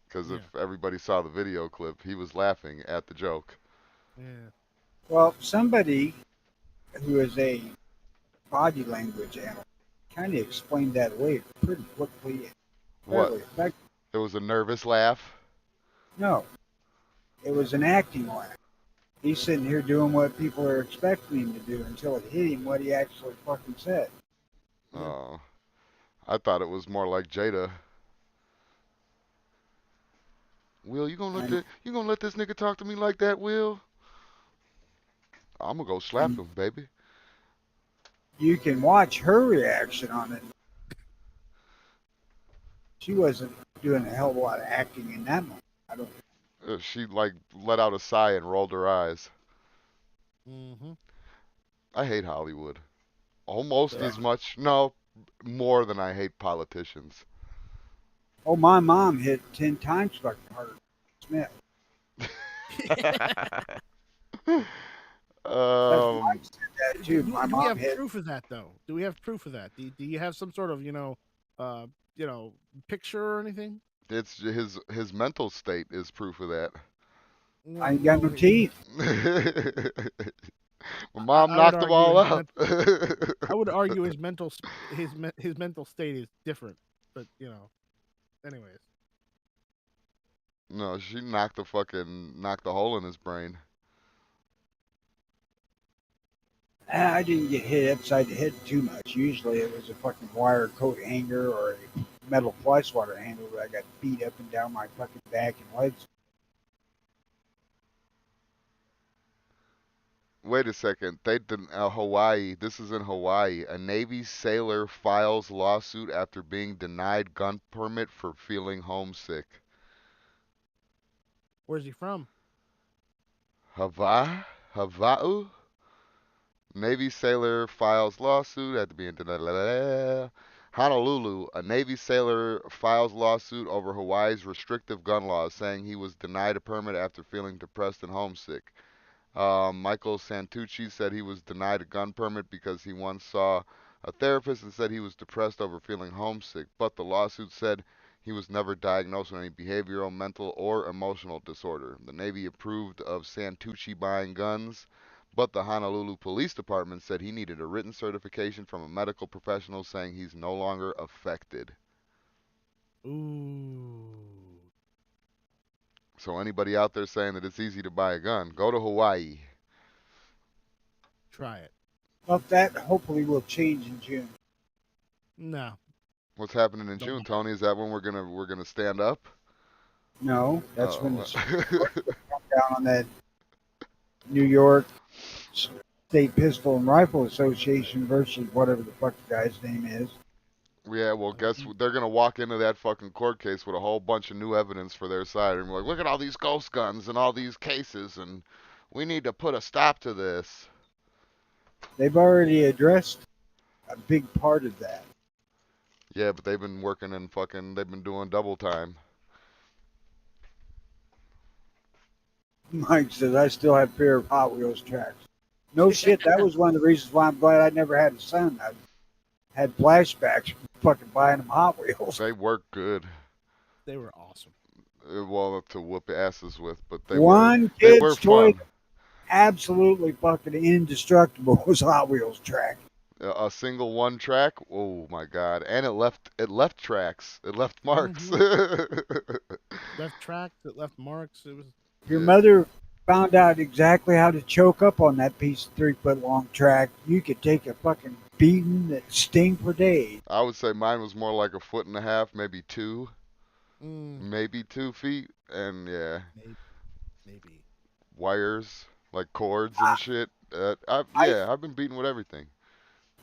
Because Yeah, if everybody saw the video clip, he was laughing at the joke. yeah. Well, somebody who is a body language analyst kind of explained that away pretty quickly and What? fairly effectively. It was a nervous laugh? No, it was an acting laugh. He's sitting here doing what people are expecting him to do until it hit him what he actually fucking said. Yeah. Oh, I thought it was more like Jada. Will, And you gonna let this nigga talk to me like that, Will? I'm gonna go slap and him, baby. you can watch her reaction on it. She wasn't doing a hell of a lot of acting in that moment. I don't. She like let out a sigh and rolled her eyes. Mm-hmm. I hate Hollywood. Almost Yeah. as much, no, more than I hate politicians. Oh, my mom hit 10 times fucking harder than Smith. That's um, mine said that too. My Do we mom have hit. proof of that though? Do we have proof of that? Do you have some sort of uh, picture or anything? it's his mental state is proof of that. I No, ain't got no. no teeth. My I, mom I would knocked them argue all his out. I would argue his mental state is different, but anyways. No, she knocked the hole in his brain. I didn't get hit upside the head too much. Usually it was a fucking wire coat hanger or a metal fly water handle that I got beat up and down my fucking back and legs. Wait a second. They did Hawaii. This is in Hawaii. A Navy sailor files lawsuit after being denied gun permit for feeling homesick. Where's he from? Hawaii? Hawaii? Navy sailor files lawsuit after being denied. Honolulu, a Navy sailor files lawsuit over Hawaii's restrictive gun laws, saying he was denied a permit after feeling depressed and homesick. Michael Santucci said he was denied a gun permit because he once saw a therapist and said he was depressed over feeling homesick, but the lawsuit said he was never diagnosed with any behavioral, mental, or emotional disorder. The Navy approved of Santucci buying guns, but the Honolulu Police Department said he needed a written certification from a medical professional saying he's no longer affected. Ooh. So anybody out there saying that it's easy to buy a gun, go to Hawaii. Try it. Well, that hopefully will change in June. No. What's happening in Don't June, know. Tony? Is that when we're gonna stand up? No, that's when Oh. the Supreme Court will come down on that New York State Pistol and Rifle Association versus whatever the fuck the guy's name is. Yeah, well, guess they're gonna walk into that fucking court case with a whole bunch of new evidence for their side, and be like, look at all these ghost guns and all these cases, and we need to put a stop to this. They've already addressed a big part of that. Yeah, but they've been working and they've been doing double time. Mike says, I still have fear of Hot Wheels tracks. No shit, that was one of the reasons why I'm glad I never had a son. I had flashbacks from fucking buying them Hot Wheels. They work good. They were awesome. Well, to whoop asses with, but they One were kid's toy fun. absolutely fucking indestructible was Hot Wheels track. A single one track, oh my god, and it left tracks, it left marks. Left tracks, it left marks. It was. Your mother found out exactly how to choke up on that piece of 3-foot long track. You could take a fucking beating that sting for days. I would say mine was more like 1.5 feet, maybe 2, Mm, maybe 2 feet, and yeah, maybe. wires like cords and shit. I've been beaten with everything.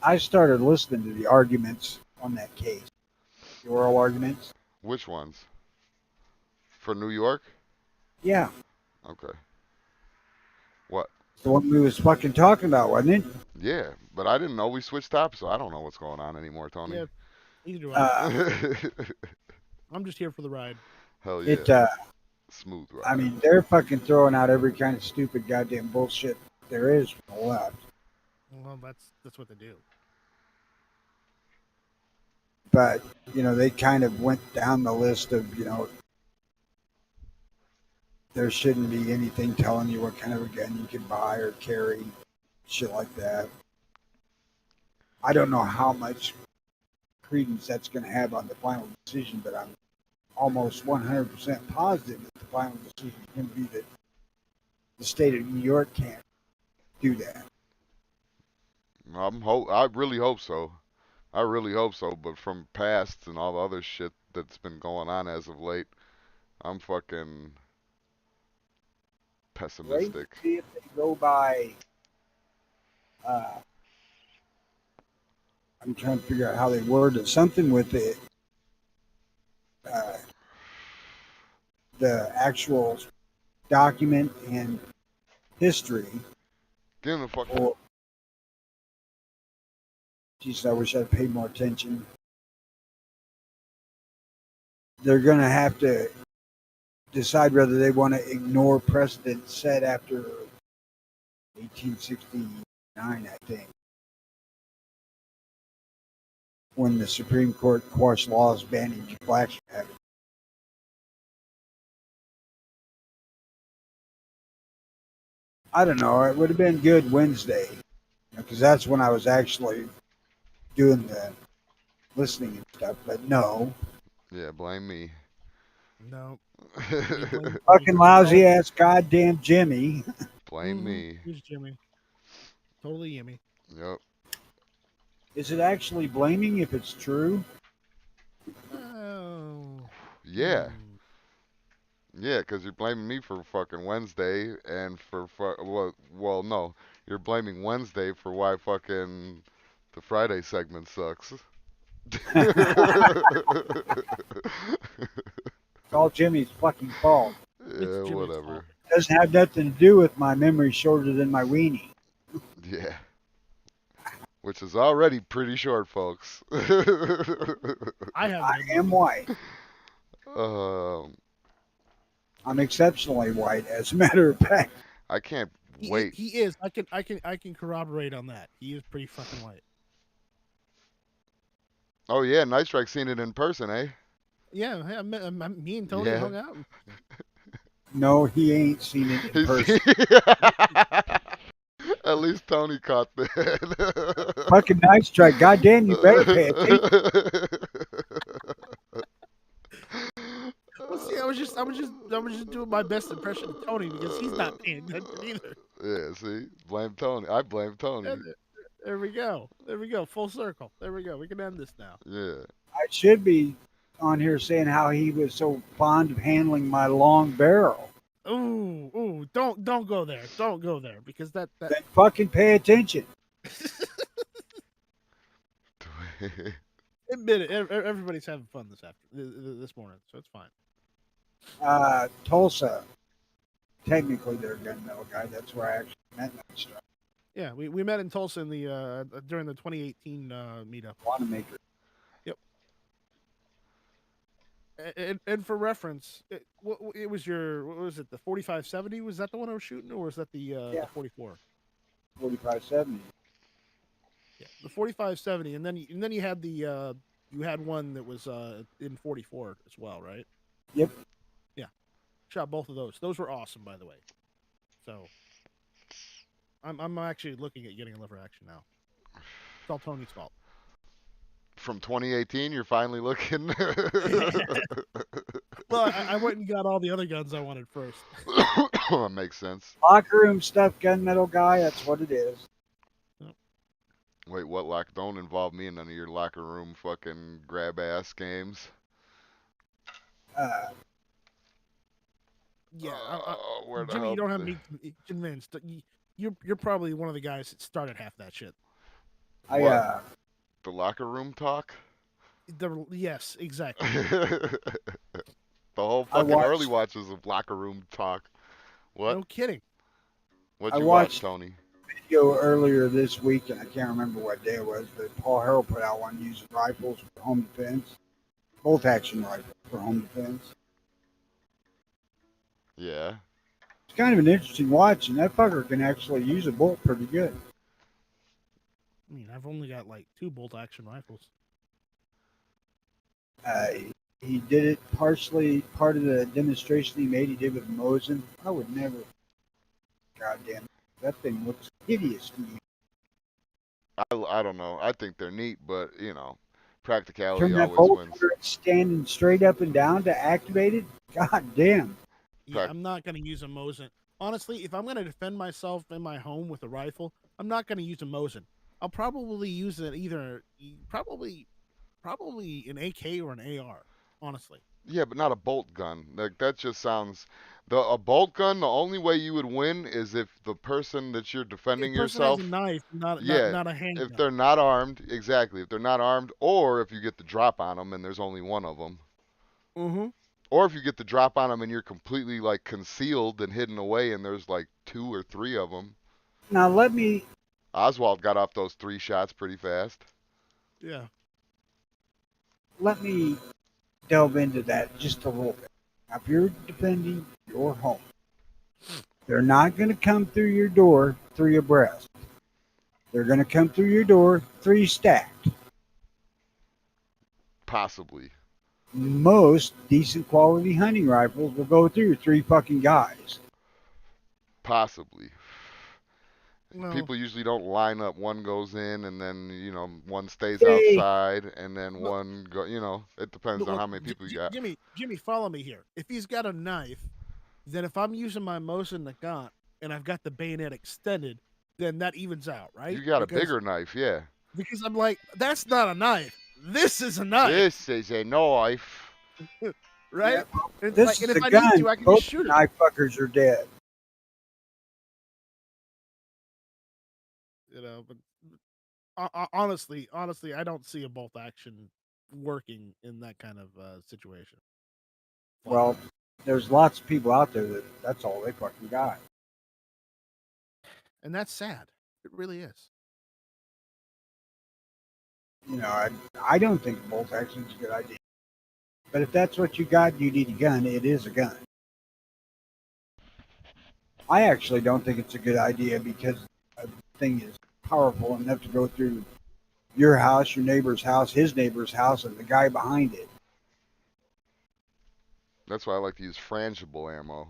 I started listening to the arguments on that case. The oral arguments. Which ones? For New York? Yeah. Okay. What? The one we was fucking talking about, wasn't it? Yeah, but I didn't know we switched topics, so I don't know what's going on anymore, Tony. Yeah, either do I. Uh, I'm just here for the ride. Hell yeah. Smooth ride. I mean, they're fucking throwing out every kind of stupid goddamn bullshit there is from the left. Well, that's what they do. But, they kind of went down the list of, there shouldn't be anything telling you what kind of a gun you can buy or carry, shit like that. I don't know how much credence that's going to have on the final decision, but I'm almost 100% positive that the final decision is going to be that the state of New York can't do that. I really hope so. I really hope so, but from past and all the other shit that's been going on as of late, I'm fucking pessimistic. Wait, see if they go by. I'm trying to figure out how they worded something with it. The actual document and history. Give him the fuck. Or, geez, I wish I'd paid more attention. They're going to have to decide whether they want to ignore precedent set after 1869, I think, when the Supreme Court quashed laws banning blacks from having. I don't know. It would have been good Wednesday, because that's when I was actually doing the listening and stuff. But no. Yeah, blame me. No. Fucking lousy ass goddamn Jimmy. Blame me. Here's Jimmy. Totally Jimmy. Yep. Is it actually blaming if it's true? Oh. Yeah. Yeah, because you're blaming me for fucking Wednesday and for well, no, you're blaming Wednesday for why fucking the Friday segment sucks. It's all Jimmy's fucking fault. Yeah, whatever. It doesn't have nothing to do with my memory shorter than my weenie. Yeah. which is already pretty short, folks. I have I been am looking. white. um, I'm exceptionally white, as a matter of fact. I can't He wait. he is. I can corroborate on that. He is pretty fucking white. Oh yeah, Night Strike's seen it in person, eh? Yeah, hey, me and Tony Yeah. hung out. No, he ain't seen it in He's person. At least Tony caught that. Fucking Night Strike. Goddamn, you better pay attention. Well, see, I was just doing my best impression of Tony because he's not paying attention either. Yeah, see? Blame Tony. I blame Tony. And there we go. There we go. Full circle. There we go. We can end this now. Yeah. I should be on here saying how he was so fond of handling my long barrel. Ooh, don't go there. Don't go there because that Then fucking pay attention. admit it. Everybody's having fun this morning, so it's fine. Tulsa. Technically, they're a gunmetal guy. That's where I actually met Night Strike. Yeah, we met in Tulsa in the during the 2018 meetup. Wanamaker. Yep. And for reference, it was what was it? The 4570? Was that the one I was shooting, or was that the 44? 4570. Yeah, the 4570, and then you had the you had one that was in 44 as well, right? Yep. Yeah, shot both of those. Those were awesome, by the way. So I'm actually looking at getting a lever action now. It's all Tony's fault. From 2018, you're finally looking. Well, I went and got all the other guns I wanted first. That makes sense. Locker room stuff, gunmetal guy. That's what it is. Wait, what lock? Don't involve me in none of your locker room fucking grab ass games. Yeah, Where the Jimmy, hell you don't have did me convinced. You're probably one of the guys that started half that shit. What? The locker room talk? Yes, exactly. The whole fucking early watches of locker room talk. What? No kidding. What'd you watch, Tony? Video earlier this week, and I can't remember what day it was, but Paul Harrell put out one using rifles for home defense, bolt action rifle for home defense. Yeah. It's kind of an interesting watch, and that fucker can actually use a bolt pretty good. I mean, I've only got like 2 bolt action rifles. He did it partially, part of the demonstration he made, he did with Mosin. I would never, goddamn, that thing looks hideous to me. I don't know. I think they're neat, but, you know, practicality Turn that always bolt wins. standing straight up and down to activate it? God damn. Yeah, I'm not going to use a Mosin. Honestly, if I'm going to defend myself in my home with a rifle, I'm not going to use a Mosin. I'll probably use it probably an AK or an AR, honestly. Yeah, but not a bolt gun. Like that just sounds. A bolt gun. The only way you would win is if the person that you're defending The person yourself. has a knife, not a handgun. If they're not armed, exactly. If they're not armed, or if you get the drop on them and there's only one of them. Mm-hmm. Or if you get the drop on them and you're completely like concealed and hidden away and there's like 2 or 3 of them. Now let me. Oswald got off those 3 shots pretty fast. Yeah. Let me delve into that just a little bit. Now, if you're defending your home, they're not going to come through your door 3 abreast. They're going to come through your door 3 stacked. Possibly. Most decent quality hunting rifles will go through 3 fucking guys. Possibly. Well, people usually don't line up. One goes in, and then one stays outside, and then one go. It depends on how many people you got. Jimmy, follow me here. If he's got a knife, then if I'm using my Mosin Nagant and I've got the bayonet extended, then that evens out, right? You got a bigger knife, yeah. Because I'm like, that's not a knife. This is a knife. This is a knife. Right? Yeah. This is a gun. I can both just shoot it. Knife fuckers are dead. But honestly, I don't see a bolt action working in that kind of situation. Well, there's lots of people out there that's all they fucking got. And that's sad. It really is. You know, I don't think bolt action is a good idea. But if that's what you got, you need a gun. It is a gun. I actually don't think it's a good idea because the thing is powerful enough to go through your house, your neighbor's house, his neighbor's house, and the guy behind it. That's why I like to use frangible ammo.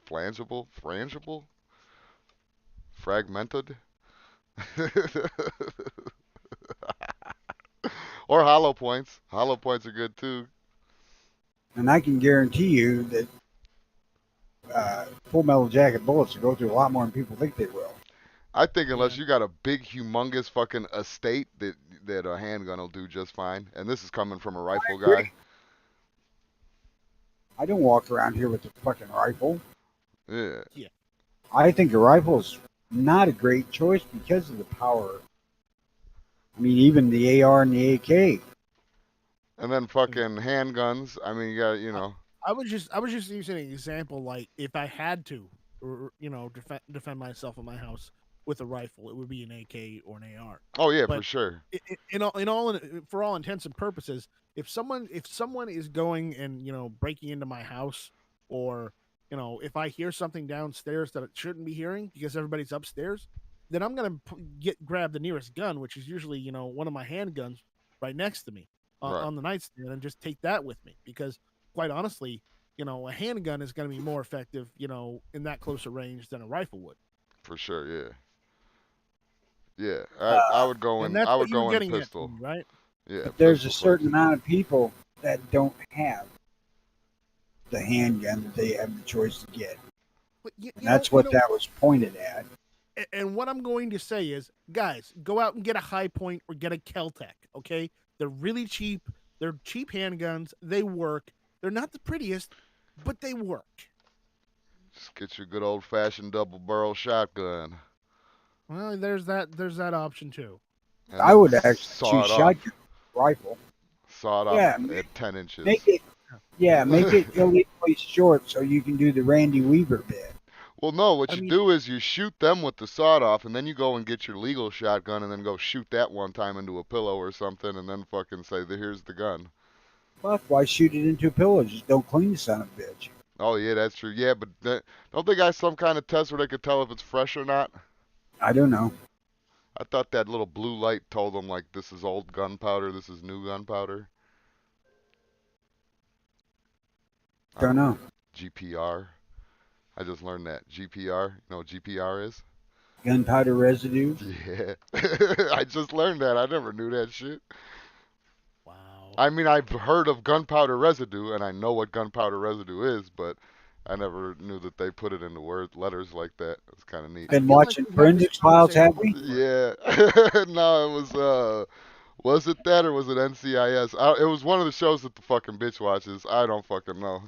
Frangible? Fragmented? Or hollow points. Hollow points are good too. And I can guarantee you that full metal jacket bullets will go through a lot more than people think they will. I think unless you got a big, humongous fucking estate, that a handgun will do just fine. And this is coming from a rifle guy. I don't walk around here with a fucking rifle. Yeah. I think a rifle is not a great choice because of the power. I mean, even the AR and the AK. And then fucking handguns. I mean, you got, you know. I was just using an example. Like if I had to, defend myself in my house with a rifle, it would be an AK or an AR. Oh yeah, But for sure. for all intents and purposes, if someone is going and breaking into my house, or if I hear something downstairs that it shouldn't be hearing because everybody's upstairs, then I'm gonna grab the nearest gun, which is usually one of my handguns right next to me Right. on the nightstand, and just take that with me because quite honestly, a handgun is going to be more effective, in that closer range than a rifle would. For sure, yeah. Yeah, I would go And in. that's I what would you were go in getting pistol. at, right? Yeah, But there's a pistol certain first. amount of people that don't have the handgun that they have the choice to get. But And that's what that was pointed at. And what I'm going to say is, guys, go out and get a High Point or get a Keltec. Okay, they're really cheap. They're cheap handguns. They work. They're not the prettiest, but they work. Just get your good old fashioned double barrel shotgun. Well, there's that option too. And I then would actually saw choose it off. shotgun rifle. Saw it off Yeah, at 10 inches. Make it illegally short so you can do the Randy Weaver bit. Well, no, what I you mean- do is you shoot them with the sawed off, and then you go and get your legal shotgun, and then go shoot that one time into a pillow or something, and then fucking say, here's the gun. Fuck, why shoot it into a pillow? Just don't clean the son of a bitch. Oh, yeah, that's true. Yeah, but don't they got some kind of test where they could tell if it's fresh or not? I don't know. I thought that little blue light told them, like, this is old gunpowder, this is new gunpowder. Don't know. GPR. I just learned that. GPR. You know what GPR is? Gunpowder residue. Yeah. I just learned that. I never knew that shit. Wow. I mean, I've heard of gunpowder residue, and I know what gunpowder residue is, but I never knew that they put it into letters like that. It's kind of neat. Been feel like watching we've had forensics this files, have conversation we? Yeah. No, it was it that or was it NCIS? It was one of the shows that the fucking bitch watches. I don't fucking know.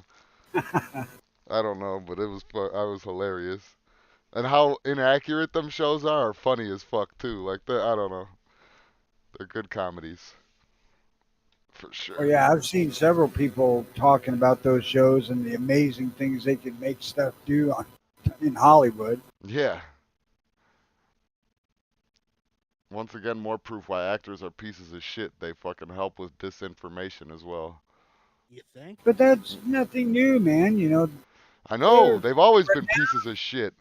I don't know, but I was hilarious. And how inaccurate them shows are funny as fuck too. Like I don't know. They're good comedies. For sure. Oh yeah, I've seen several people talking about those shows and the amazing things they can make stuff do in Hollywood. Yeah. Once again, more proof why actors are pieces of shit. They fucking help with disinformation as well. You think? But that's nothing new, man. You know, I know. They're They've always been pieces of shit.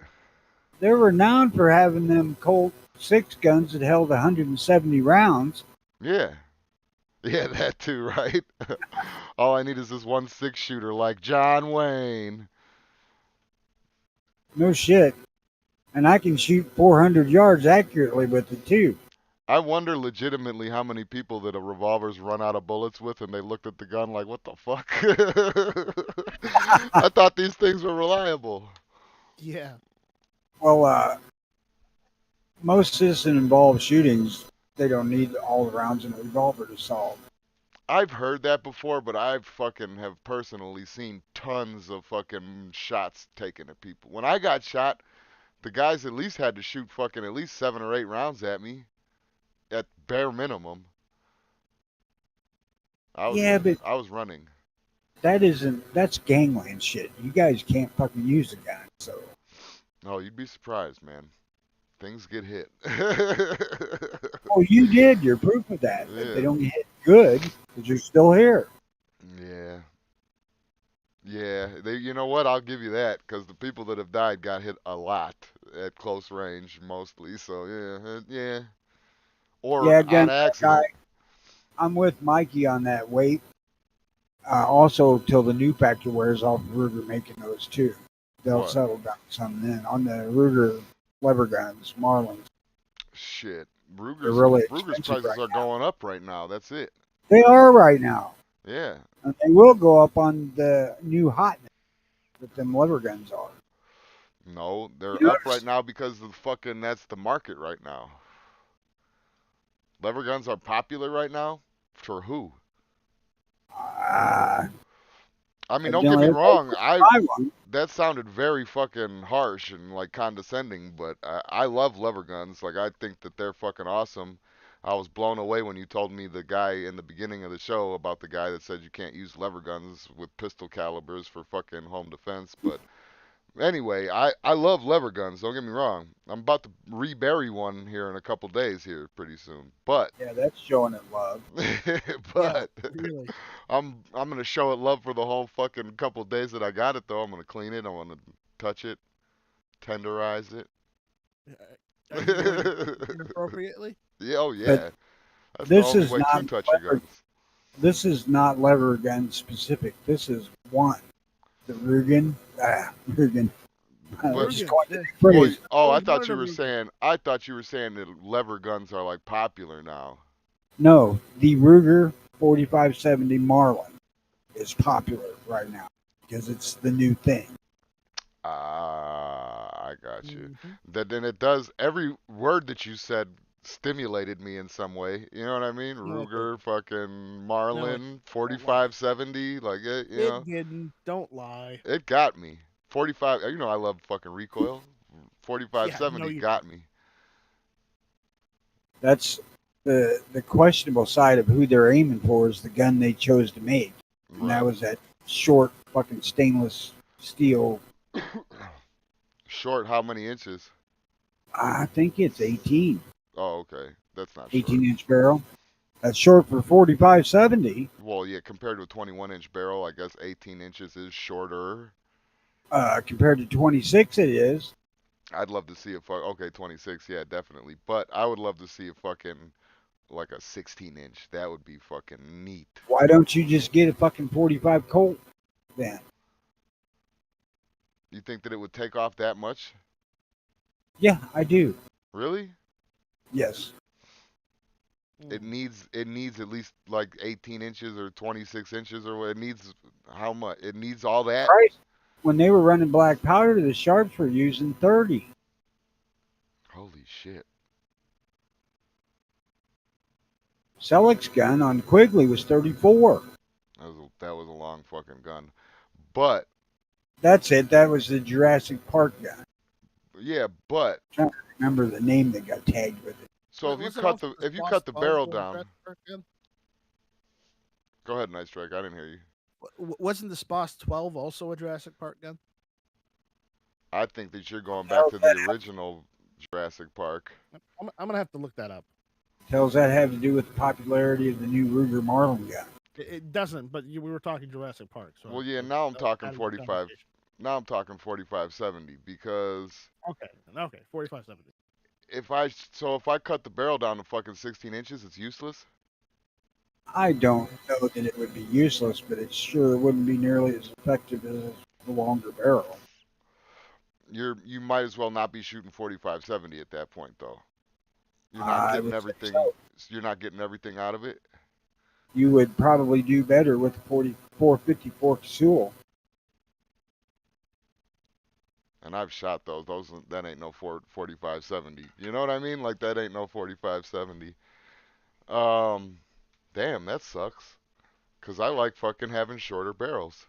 they're renowned for having them Colt 6 guns that held 170 rounds. Yeah. Yeah, that too, right? All I need is this 1 6-shooter like John Wayne. No shit. And I can shoot 400 yards accurately with it too. I wonder legitimately how many people that a revolver's run out of bullets with and they looked at the gun like, what the fuck? I thought these things were reliable. Yeah. Well, most citizen-involved shootings, they don't need all the rounds in a revolver to solve. I've heard that before, but I fucking have personally seen tons of fucking shots taken at people. When I got shot, the guys at least had to shoot fucking at least 7 or 8 rounds at me, at bare minimum. I was running. That's gangland shit. You guys can't fucking use a gun, so. Oh, you'd be surprised, man. Things get hit. Oh, you did. You're proof of that. But they Yeah. don't hit good because you're still here. Yeah. Yeah, you know what? I'll give you that because the people that have died got hit a lot at close range, mostly. So yeah, yeah, or Yeah, on again, accident. I'm with Mikey on that weight. Also, till the new factor wears off, Ruger making those too. They'll What? settle down some then. On the Ruger lever guns, Marlins, Shit, they're Ruger's really Ruger's expensive prices right are now. going up right now. That's it. They are right now. Yeah. And they will go up on the new hotness that them lever guns are. No, You they're up right notice? now because of fucking that's the market right now. Lever guns are popular right now. For who? Uh, I mean, don't get evidently, me everybody wrong. wants to buy one. That sounded very fucking harsh and like condescending, but I love lever guns. Like I think that they're fucking awesome. I was blown away when you told me the guy in the beginning of the show about the guy that said you can't use lever guns with pistol calibers for fucking home defense. But anyway, I love lever guns. Don't get me wrong. I'm about to rebury one here in a couple days here pretty soon. But Yeah, that's showing it love. Yeah, but really. I'm gonna show it love for the whole fucking couple days that I got it though. I'm gonna clean it. I want to touch it, tenderize it. Are you going to treat it inappropriately? Yeah, oh But yeah. That's the this only is way to not touch your lever. guns. This is not lever gun specific. This is one. The Rugen. Rugen. But Just Rugen, going to yeah. the well, phrase. oh, Always wanted a Rugen. I thought you were saying that lever guns are like popular now. No, the Ruger 4570 Marlin is popular right now because it's the new thing. Ah, I got you. Hmm. That then it does every word that you said stimulated me in some way. You know what I mean? No, it didn't. Ruger, fucking No, it Marlin, don't lie. 4570, like it, you It know, didn't. Don't lie. it got me. 45, you know I love fucking recoil. Yeah, no, 4570 you got don't. me. That's the questionable side of who they're aiming for is the gun they chose to make, and that Right. was that short fucking stainless steel. Short, how many inches? I think it's 18, Oh, okay. That's not short. 18-inch barrel. That's short for 4570. Well, yeah, compared to a 21-inch barrel, I guess 18 inches is shorter. Compared to 26, it is. I'd love to see a okay, 26, yeah, definitely. But I would love to see a fucking like a 16-inch. That would be fucking neat. Why don't you just get a fucking 45 Colt then? You think that it would take off that much? Yeah, I do. Really? Yes. It needs at least like 18 inches or 26 inches or what? It needs how much? It needs all that? Right. When they were running black powder, the sharps were using 30. Holy shit. Selic's gun on Quigley was 34. That was a long fucking gun. But That's it. That was the Jurassic Park gun. yeah, but I'm trying to remember the name that got tagged with it. so if you Was it cut also the the if you Squash cut the 12 barrel going down, back again? go ahead, Nice Strike. I didn't hear you. Wasn't the Spas 12 also a Jurassic Park gun? I think that you're going back Hell, to the original Jurassic Park. I'm gonna have to look that up. Tells that have to do with the popularity of the new Ruger Marlin gun. It doesn't, but we were talking Jurassic Park, so Well, yeah, it now I'm talking added to the 45. conversation. Now I'm talking 4570 because Okay, 4570. if I cut the barrel down to fucking 16 inches, it's useless. I don't know that it would be useless, but it sure wouldn't be nearly as effective as the longer barrel. You might as well not be shooting 4570 at that point though. You're not I getting would say everything. so. You're not getting everything out of it. You would probably do better with the 4454 Sewell. And I've shot those. That ain't no 4570. You know what I mean? Like that ain't no 4570. Um, damn, that sucks. Cause I like fucking having shorter barrels.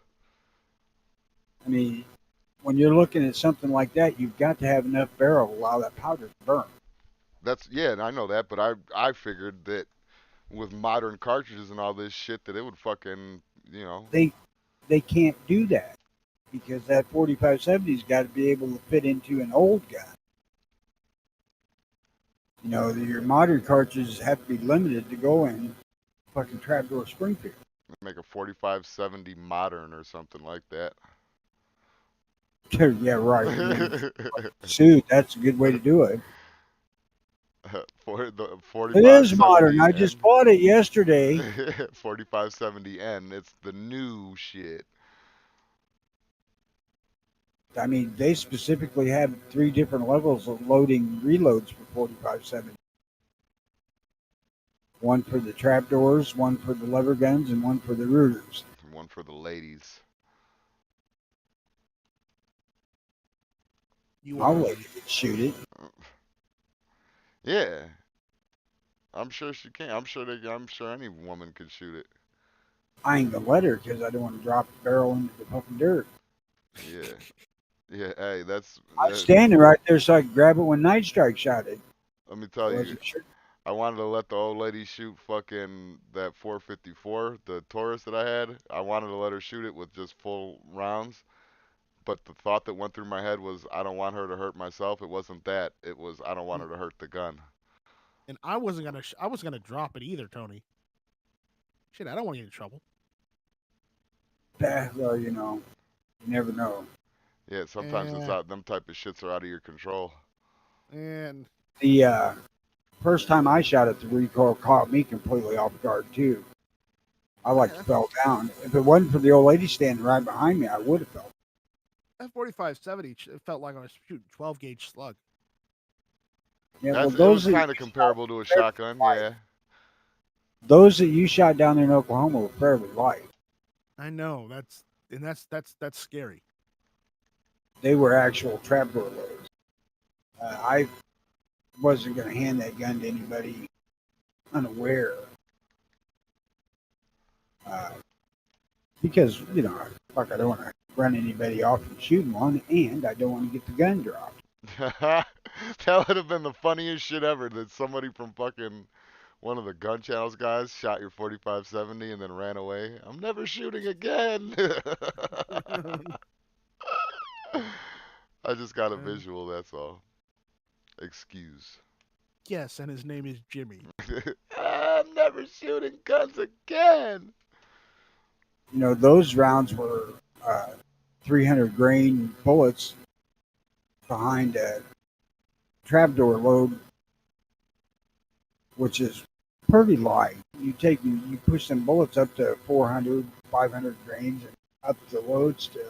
I mean, when you're looking at something like that, you've got to have enough barrel to allow that powder to burn. Yeah, I know that, but I figured that with modern cartridges and all this shit that it would fucking, you know. They can't do that because that 4570's got to be able to fit into an old gun. You know, your modern cartridges have to be limited to go in fucking trapdoor Springfield. Make a 4570 modern or something like that. Yeah, right. Shoot, that's a good way to do it. For the It is modern. 4570 I just N. bought it yesterday. 4570N. It's the new shit. I mean, they specifically have 3 different levels of loading reloads for 4570. One for the trapdoors, one for the lever guns, and one for the rooters. One for the ladies. I'll let you shoot it. Yeah. I'm sure she can. I'm sure any woman could shoot it. I ain't gonna let her because I don't want to drop the barrel into the fucking dirt. Yeah. Yeah, hey, I was standing right there so I could grab it when Night Strike shot it. let me I tell you, wasn't sure. I wanted to let the old lady shoot fucking that 454, the Taurus that I had. I wanted to let her shoot it with just full rounds. But the thought that went through my head was, I don't want her to hurt myself. It wasn't that. It was, I don't want her to hurt the gun. And I wasn't gonna drop it either, Tony. Shit, I don't want to get in trouble. Well, you know, you never know. Yeah, sometimes it's out. Them type of shits are out of your control. And the first time I shot it, the recoil caught me completely off guard too. I fell down. If it wasn't for the old lady standing right behind me, I would have fell. That 4570 it felt like I was shooting 12 gauge slug. Yeah, well, It those was kind of comparable to a shotgun, yeah. Those that you shot down there in Oklahoma were fairly light. I know that's scary. They were actual trapdoor loads. I wasn't going to hand that gun to anybody unaware, because you know, fuck, I don't want to run anybody off and shooting one, and I don't want to get the gun dropped. That would have been the funniest shit ever. That somebody from fucking one of the gun channels guys shot your 4570 and then ran away. I'm never shooting again. I just got a visual, that's all. Excuse. Yes, and his name is Jimmy. I'm never shooting guns again. You know, those rounds were 300 grain bullets behind a trapdoor load, which is pretty light. You push some bullets up to 400, 500 grains, and up the loads to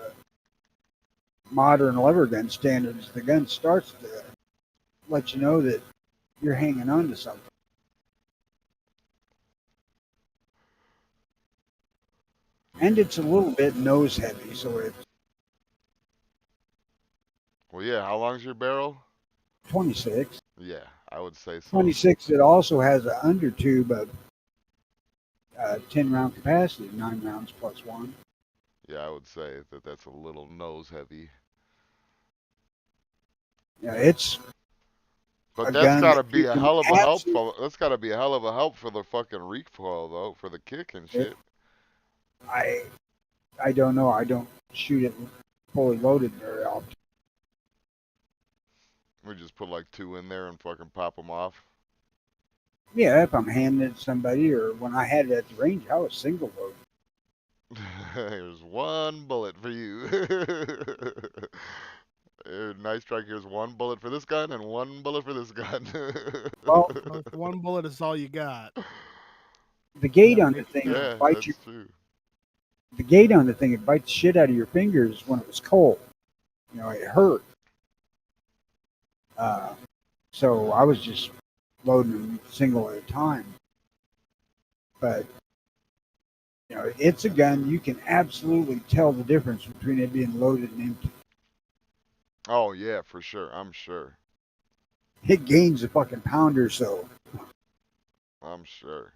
modern lever gun standards. The gun starts to let you know that you're hanging on to something. And it's a little bit nose heavy, so it's Well, yeah, how long's your barrel? 26. Yeah, I would say so. 26, it also has an undertube of 10 round capacity, 9 rounds plus 1. Yeah, I would say that that's a little nose heavy. Yeah, it's. But that's got to be a hell of a help. That's got to be a hell of a help for the fucking recoil though, for the kick and shit. I don't know. I don't shoot it fully loaded very often. We just put like 2 in there and fucking pop them off. Yeah, if I'm handing it to somebody, or when I had it at the range, I was single load. Here's 1 bullet for you. Nice strike. Here's 1 bullet for this gun and 1 bullet for this gun. Well, if 1 bullet is all you got. The gate on the thing bites you. True. The gate on the thing, it bites the shit out of your fingers when it was cold. You know, it hurt. So I was just loading them single at a time. But, you know, it's a gun. You can absolutely tell the difference between it being loaded and empty. Oh, yeah, for sure. I'm sure. It gains a fucking pound or so. I'm sure.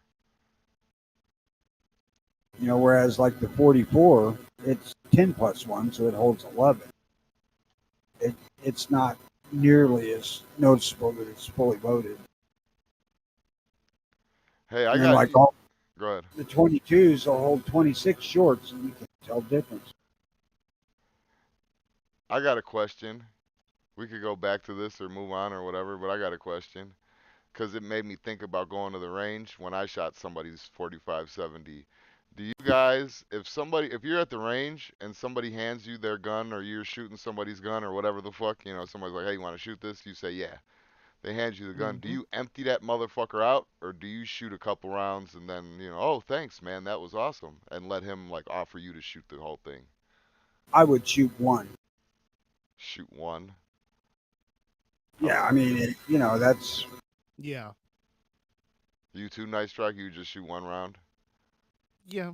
You know, whereas like the 44, it's 10 plus 1, so it holds 11. It's not nearly as noticeable that it's fully loaded. Hey, I got. Go ahead. The 22s will hold 26 shorts, and you can tell the difference. I got a question. We could go back to this or move on or whatever, but I got a question. because it made me think about going to the range when I shot somebody's 45-70. Do you guys, if you're at the range and somebody hands you their gun or you're shooting somebody's gun or whatever the fuck, somebody's like, hey, you want to shoot this? You say, yeah. They hand you the gun. Do Mhm. you empty that motherfucker out or do you shoot a couple rounds and then, oh, thanks, man, that was awesome, and let him like offer you to shoot the whole thing? I would shoot one. Shoot one. Yeah, I mean, that's Yeah. You too, Nice Strike? You just shoot one round? Yeah.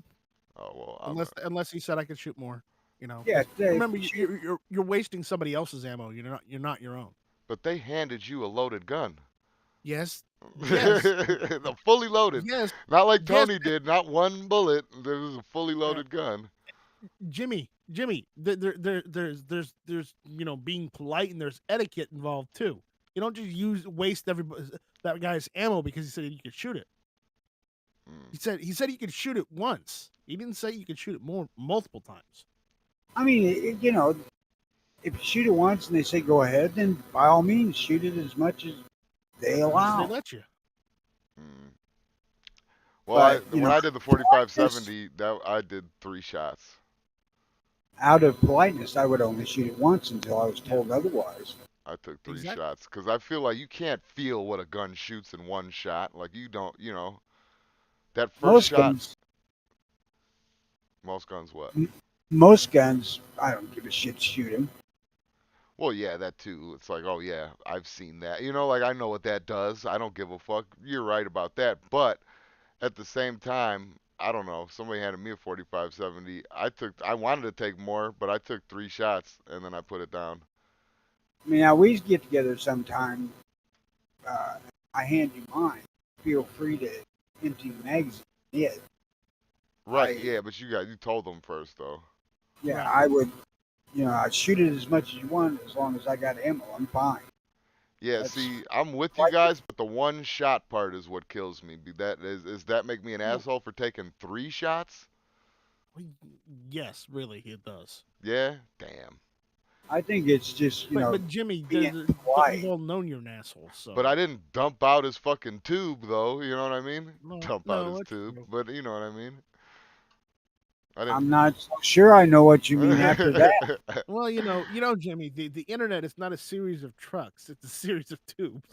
Oh, well, Unless he said I could shoot more. yeah. 'Cause remember, you're wasting somebody else's ammo. You're not your own. But they handed you a loaded gun. Yes. Yes. Fully loaded. Yes. Not like Yes. Tony did, not one bullet. There was a fully loaded gun. Jimmy. There's being polite and there's etiquette involved too. You don't just waste that guy's ammo because he said you could shoot it. He said he could shoot it once. He didn't say you could shoot it multiple times. I mean, if you shoot it once and they say go ahead, then by all means shoot it as much as they allow. They let you. Well, But, when I did the 45-70, I did 3 shots. Out of politeness, I would only shoot it once until I was told otherwise. I took 3 Exactly. shots because I feel like you can't feel what a gun shoots in one shot. Like you don't, that first Most shot. guns, Most guns, what? most guns, I don't give a shit shooting. Well, yeah, that too. It's like, oh yeah, I've seen that. Like I know what that does. I don't give a fuck. You're right about that. But at the same time, I don't know. Somebody handed me a 45-70. I wanted to take more, but I took 3 shots and then I put it down. I mean, now we get together sometime. I hand you mine. Feel free to empty the magazine. Yeah, Right, yeah, but you told them first though. yeah, I would. I'd shoot it as much as you want, as long as I got ammo. I'm fine. Yeah, see, I'm with you guys, but the one shot part is what kills me. Does that make me an asshole for taking 3 shots? Yes, really, it does. Yeah, damn. I think it's just But Jimmy, being we've all known you're an asshole. So. But I didn't dump out his fucking tube, though. You know what I mean? No, Dump out his that's tube, true. but you know what I mean. I'm not so sure I know what you mean after that. Well, Jimmy, the internet is not a series of trucks; it's a series of tubes.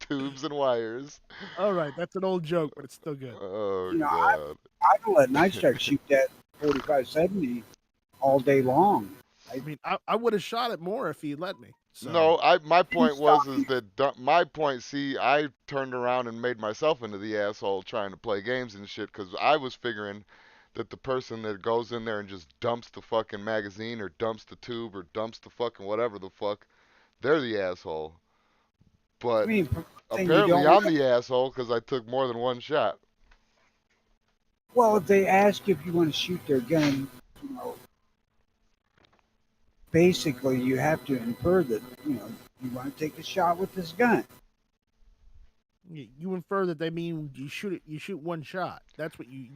Tubes and wires. All right, that's an old joke, but it's still good. Oh God! I'd let Night Strike shoot that 45-70 all day long. I mean, I would have shot it more if he'd let me. So. No, my point is that my point. See, I turned around and made myself into the asshole trying to play games and shit because I was figuring that the person that goes in there and just dumps the fucking magazine or dumps the tube or dumps the fucking whatever the fuck, they're the asshole. But apparently I'm the asshole because I took more than 1 shot. Well, if they ask if you want to shoot their gun, basically you have to infer that you want to take a shot with this gun. You infer that they mean you shoot 1 shot. That's what you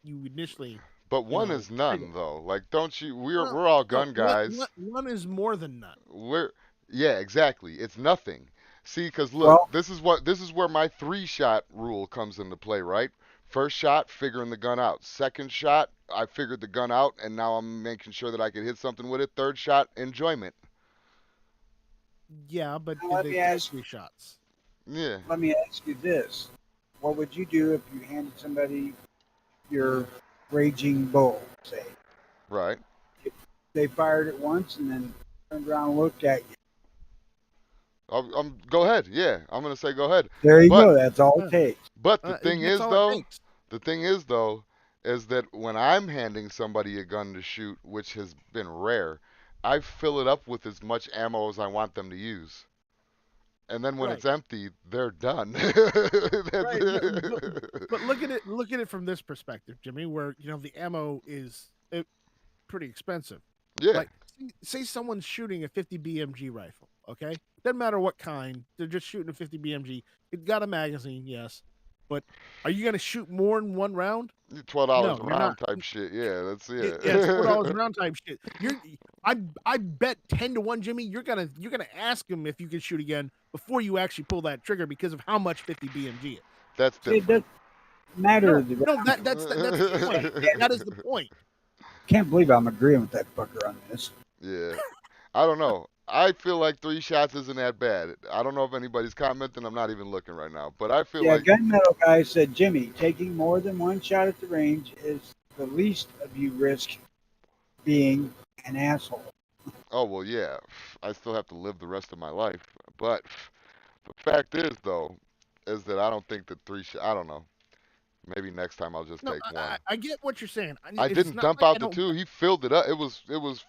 initially. But 1 is none though. Like, don't you? We're all gun guys. 1 is more than none. Yeah, exactly. It's nothing. See, because look, this is where my 3-shot rule comes into play, right? First shot, figuring the gun out. Second shot, I figured the gun out, and now I'm making sure that I can hit something with it. Third shot, enjoyment. Yeah, but they ask 3 shots. Yeah. Let me ask you this: what would you do if you handed somebody your raging bull, say? Right. If they fired it once and then turned around and looked at you. Go ahead. Yeah, I'm gonna say go ahead. There you go. That's all it takes. But the thing is though, is that when I'm handing somebody a gun to shoot, which has been rare, I fill it up with as much ammo as I want them to use. And then when it's empty, they're done. Right. But look at it from this perspective, Jimmy, where the ammo is pretty expensive. Yeah. Like, say someone's shooting a 50 BMG rifle, okay? Doesn't matter what kind. They're just shooting a 50 BMG. It got a magazine, yes. But are you gonna shoot more in one round? $12 No, a you're round not. type shit. Yeah, that's Yeah, it's $4 it. a round type shit. I bet 10-1, Jimmy. You're gonna ask him if you can shoot again before you actually pull that trigger because of how much 50 BMG is. That's See, it different. doesn't matter. No, that's the point. That is the point. Can't believe I'm agreeing with that fucker on this. Yeah. I don't know. I feel like 3 shots isn't that bad. I don't know if anybody's commenting. I'm not even looking right now. But I feel Yeah, like, Gunmetal guy said, Jimmy, taking more than one shot at the range is the least of you risk being an asshole. oh, well, yeah, I still have to live the rest of my life. But the fact is, though, is that I don't think that I don't know. Maybe next time I'll just No, take one. I get what you're saying. I It's didn't not dump like I out the don't. two. He filled it up. It was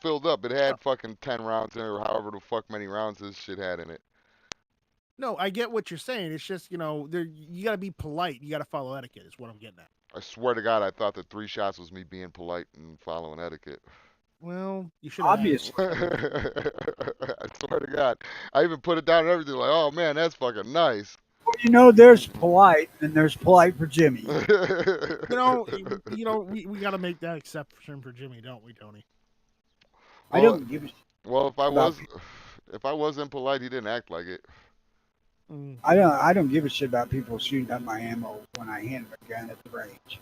filled up. It had fucking 10 rounds in it, or however the fuck many rounds this shit had in it. No, I get what you're saying. It's just you got to be polite. You got to follow etiquette. Is what I'm getting at. I swear to God, I thought that 3 shots was me being polite and following etiquette. Well, you should have asked. Obviously. I swear to God. I even put it down and everything like, oh man, that's fucking nice. Well, there's polite, and there's polite for Jimmy. We got to make that exception for Jimmy, don't we, Tony? I Well, don't give a shit well, about. if I was impolite, he didn't act like it. I don't give a shit about people shooting up my ammo when I hand them a gun at the range.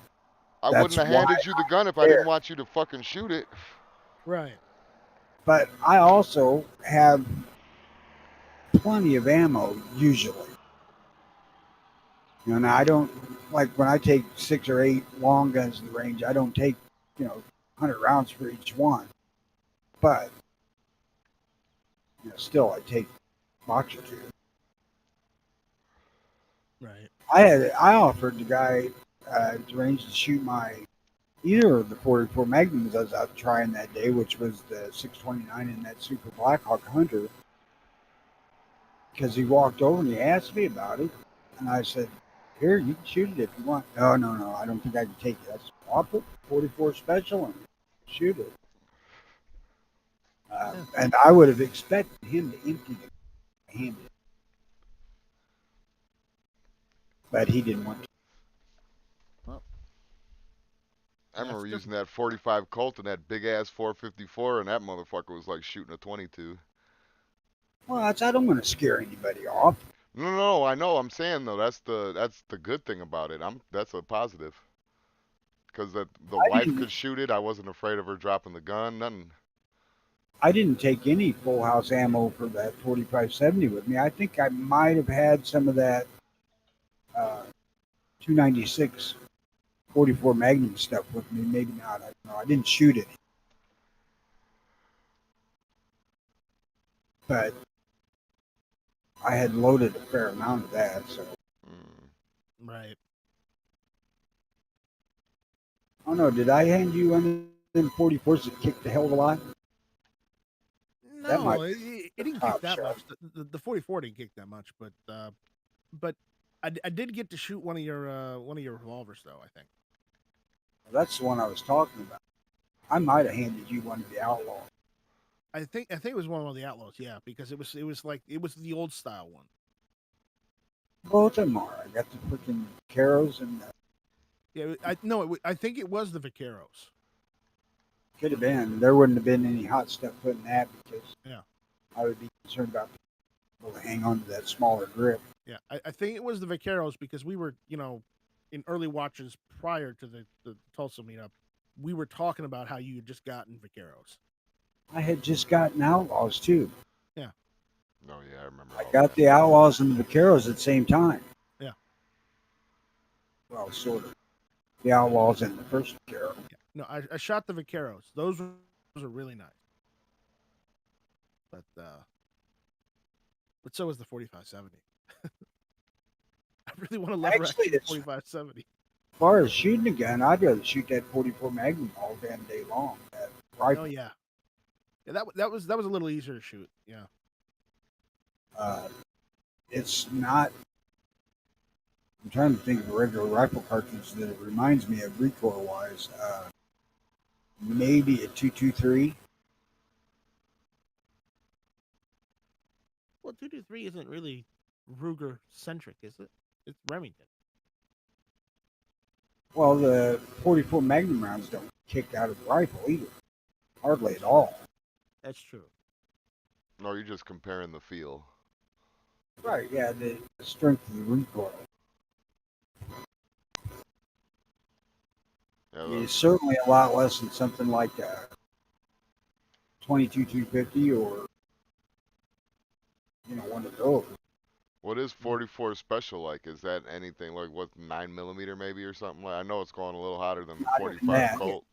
I That's wouldn't have why handed you the gun if I there. didn't want you to fucking shoot it. Right. But I also have plenty of ammo usually. Now I don't like when I take 6 or 8 long guns to the range. I don't take 100 rounds for each one, but still I take a box or two. Right. I offered the guy at the range to shoot either of the 44 Magnums I was out trying that day, which was the 629 and that Super Blackhawk Hunter, because he walked over and he asked me about it, and I said, "Here, you can shoot it if you want." No, I don't think I can take it. I said, "I'll put 44 Special and shoot it." And I would have expected him to empty the hand, but he didn't want to. Well, I remember using that 45 Colt and that big ass 454, and that motherfucker was like shooting a 22. Well, I don't want to scare anybody off. No, I know. I'm saying though, that's the good thing about it. That's a positive. Because the wife could shoot it. I wasn't afraid of her dropping the gun. Nothing. I didn't take any full house ammo for that 4570 with me. I think I might have had some of that 296 44 Magnum stuff with me. Maybe not. I don't know. I didn't shoot it, but I had loaded a fair amount of that. So. Right. Oh no! Did I hand you one of them 44s that kicked the hell of a lot? No, it didn't kick that much. The 44 didn't kick that much, but I did get to shoot one of your revolvers though. I think. Well, that's the one I was talking about. I might have handed you one of the Outlaws. I think it was one of the Outlaws. Yeah, because it was the old style one. Both of them are. I got the freaking Caros and. Yeah, I think it was the Vaqueros. Could have been. There wouldn't have been any hot stuff put in that because I would be concerned about people to hang on to that smaller grip. Yeah, I think it was the Vaqueros because we were, in early watches prior to the Tulsa meetup, we were talking about how you had just gotten Vaqueros. I had just gotten Outlaws too. Yeah. Oh yeah, I remember. I got the Outlaws and the Vaqueros at the same time. Yeah. Well, sort of. The Outlaws and the first Vaquero. Yeah. No, I shot the Vaqueros. Those are really nice. But so was the 4570. I really want to lever actually the 4570. As far as shooting a gun, I'd rather shoot that 44 Magnum all damn day long. That rifle. Oh yeah. Yeah, that was a little easier to shoot. Yeah. It's not. I'm trying to think of a regular rifle cartridge that it reminds me of recoil-wise. Maybe a 223. Well, 223 isn't really Ruger centric, is it? It's Remington. Well, the 44 Magnum rounds don't kick out of the rifle either, hardly at all. That's true. No, you're just comparing the feel. Right? Yeah, the strength of the recoil. Yeah, It's certainly a lot less than something like 22 250 or one of those. what is 44 special like? Is that anything like what 9 mm maybe or something like? I know it's going a little hotter than the Not even 45 that. Colt.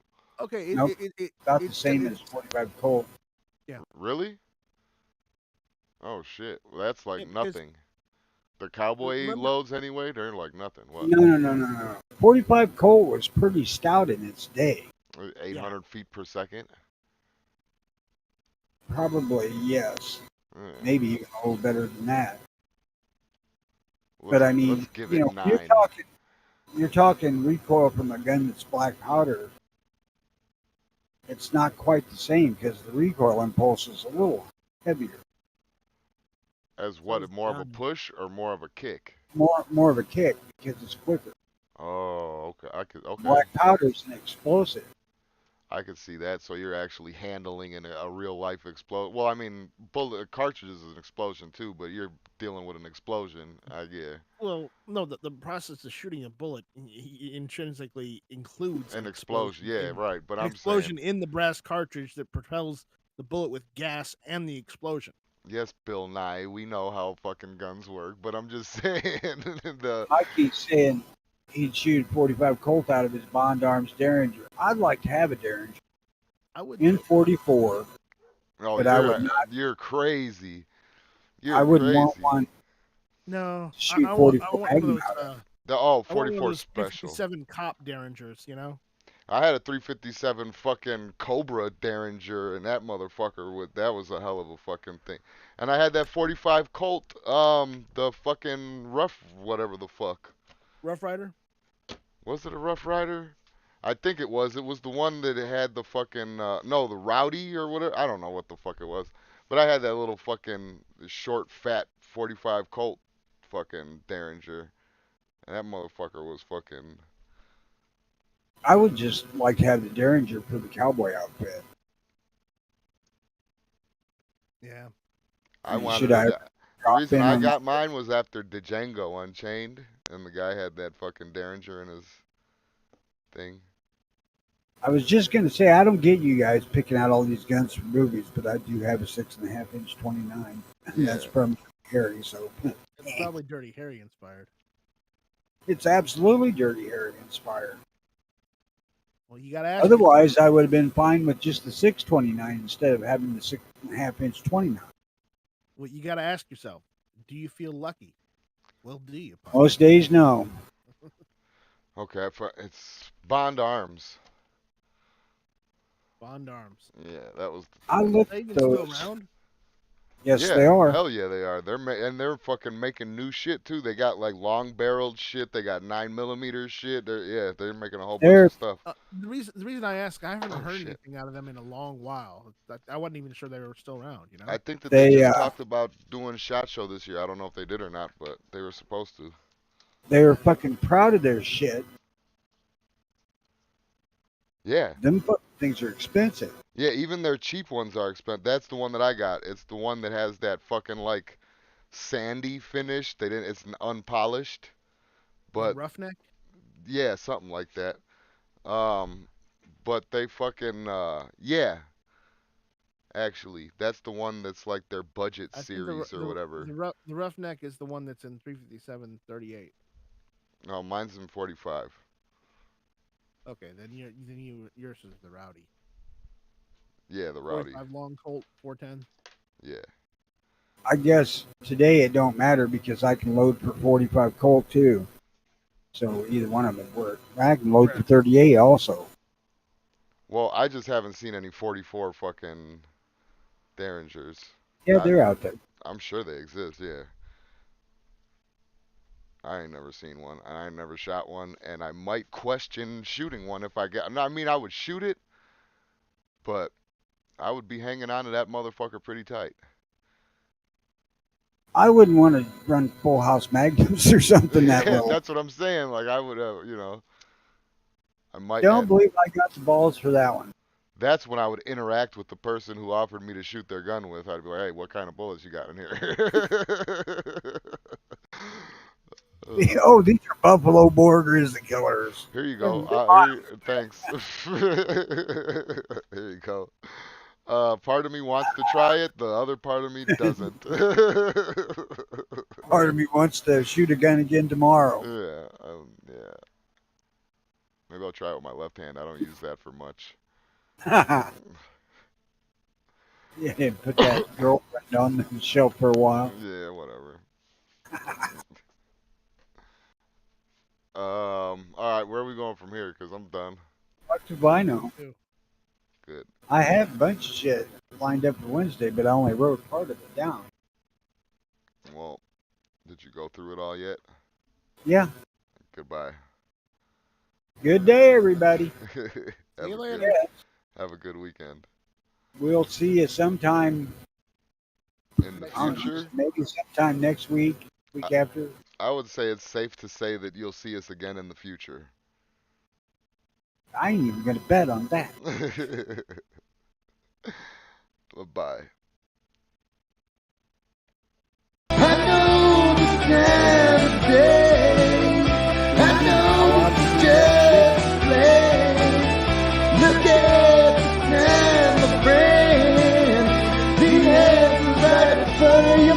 Okay, Nope. About the it's same as 45 Colt. yeah. Really? Oh shit, well, that's like Because nothing. The cowboy remember, loads anyway, they're like nothing. What? No. 45 Colt was pretty stout in its day. yeah. 800 feet per second? Probably yes, Eh, maybe even a little better than that. But let's I mean, let's give it you're 9. talking recoil from a gun that's black powder. It's not quite the same because the recoil impulse is a little heavier, As So what? is the More of a gun. push or more of a kick? more of a kick because it's quicker. Oh, okay. Okay. Black powder is an explosive. I could see that. So you're actually handling in a real life explode. Well, I mean, bullet cartridges is an explosion too, but you're dealing with an explosion. Yeah, Well, no, the process of shooting a bullet intrinsically includes an explosion. Yeah, right. But an I'm saying, explosion in the brass cartridge that propels the bullet with gas and the explosion. yes, Bill Nye, we know how fucking guns work. But I'm just saying the. I keep saying he'd shoot 45 Colt out of his Bond Arms Derringer. I'd like to have a Derringer I would in too. 44, Oh, but I would not. you're crazy. I You're wouldn't want crazy. one to No, shoot I 44 want one of Magnum those. out of. The oh, I want one of 44 those special. 357 cop derringers. You know. I had a 357 fucking Cobra Derringer, and that motherfucker that was a hell of a fucking thing. And I had that 45 Colt, the fucking rough whatever the fuck. Rough Rider. Was it a Rough Rider? I think it was. It was the one that had the fucking no, the Rowdy or whatever. I don't know what the fuck it was. But I had that little fucking short fat 45 Colt fucking Derringer. And that motherfucker was fucking. I would just like to have the Derringer for the cowboy outfit. I And wanted should I it. The drop reason in I on got mine was after Django Unchained, and the guy had that fucking Derringer in his thing. I was just going to say, I don't get you guys picking out all these guns from movies, but I do have a 6.5-inch 29. And that's Yeah. from Harry, so It's probably Dirty Harry inspired. it's absolutely Dirty Harry inspired. Well, you gotta ask. Otherwise, I would have been fine with just the 629 instead of having the 6.5-inch 29. Well, you gotta ask yourself: do you feel lucky? Well, do you? Pop? Most days, no. Okay, it's Bond Arms. Bond Arms. Yeah, that was the I thing. looked Are they at even still those. around? Yes, Yeah, they are. hell yeah, they are. And they're fucking making new shit too. They got like long barreled shit. They got 9 mm shit. They're making a whole bunch They're of stuff. The reason I ask, I haven't Oh heard shit. anything out of them in a long while. I wasn't even sure they were still around. You know. I think that they they just talked about doing SHOT Show this year. I don't know if they did or not, but they were supposed to. they were fucking proud of their shit. Yeah. Them fucking things are expensive. Yeah, even their cheap ones are expensive. That's the one that I got. It's the one that has that fucking like sandy finish. They didn't. It's unpolished, but Roughneck. yeah, something like that. Um, but they fucking yeah. Actually, that's the one that's like their budget I think the series or whatever. the Roughneck is the one that's in 357-38. No, mine's in 45. Okay, yours is the Rowdy. Yeah, the Rowdy. 45 long Colt 410. Yeah. I guess today it don't matter because I can load for 45 Colt too. So either one of them would work. I can load for 38 also. Well, I just haven't seen any 44 fucking Derringers. Yeah, they're out there. I'm sure they exist, yeah. I ain't never seen one, and I ain't never shot one, and I might question shooting one if I get. No, I mean, I would shoot it, but I would be hanging on to that motherfucker pretty tight. I wouldn't want to run full house magnums or something that low. That's what I'm saying. Like I would, you know. I might. Don't believe I got the balls for that one. That's when I would interact with the person who offered me to shoot their gun with. I'd be like, hey, what kind of bullets you got in here? Oh, these are Buffalo Border Grizzly Killers. Here you go. Thanks. Here you go. Part of me wants to try it. The other part of me doesn't. Part of me wants to shoot a gun again tomorrow. Yeah. Maybe I'll try it with my left hand. I don't use that for much. Yeah, put that girlfriend on the shelf for a while. Yeah, whatever. All right, where are we going from here? Because I'm done. What do I know? Good. I have a bunch of shit lined up for Wednesday, but I only wrote part of it down. Well, did you go through it all yet? Yeah. Goodbye. Good day, everybody. See you later. Have a good weekend. We'll see you sometime In the future? Maybe sometime next week, week after. I would say it's safe to say that you'll see us again in the future. I ain't even going to bet on that. Bye-bye. I know the time of day. I know it's just play. Look at the time, my friend. The answer's right in front of you.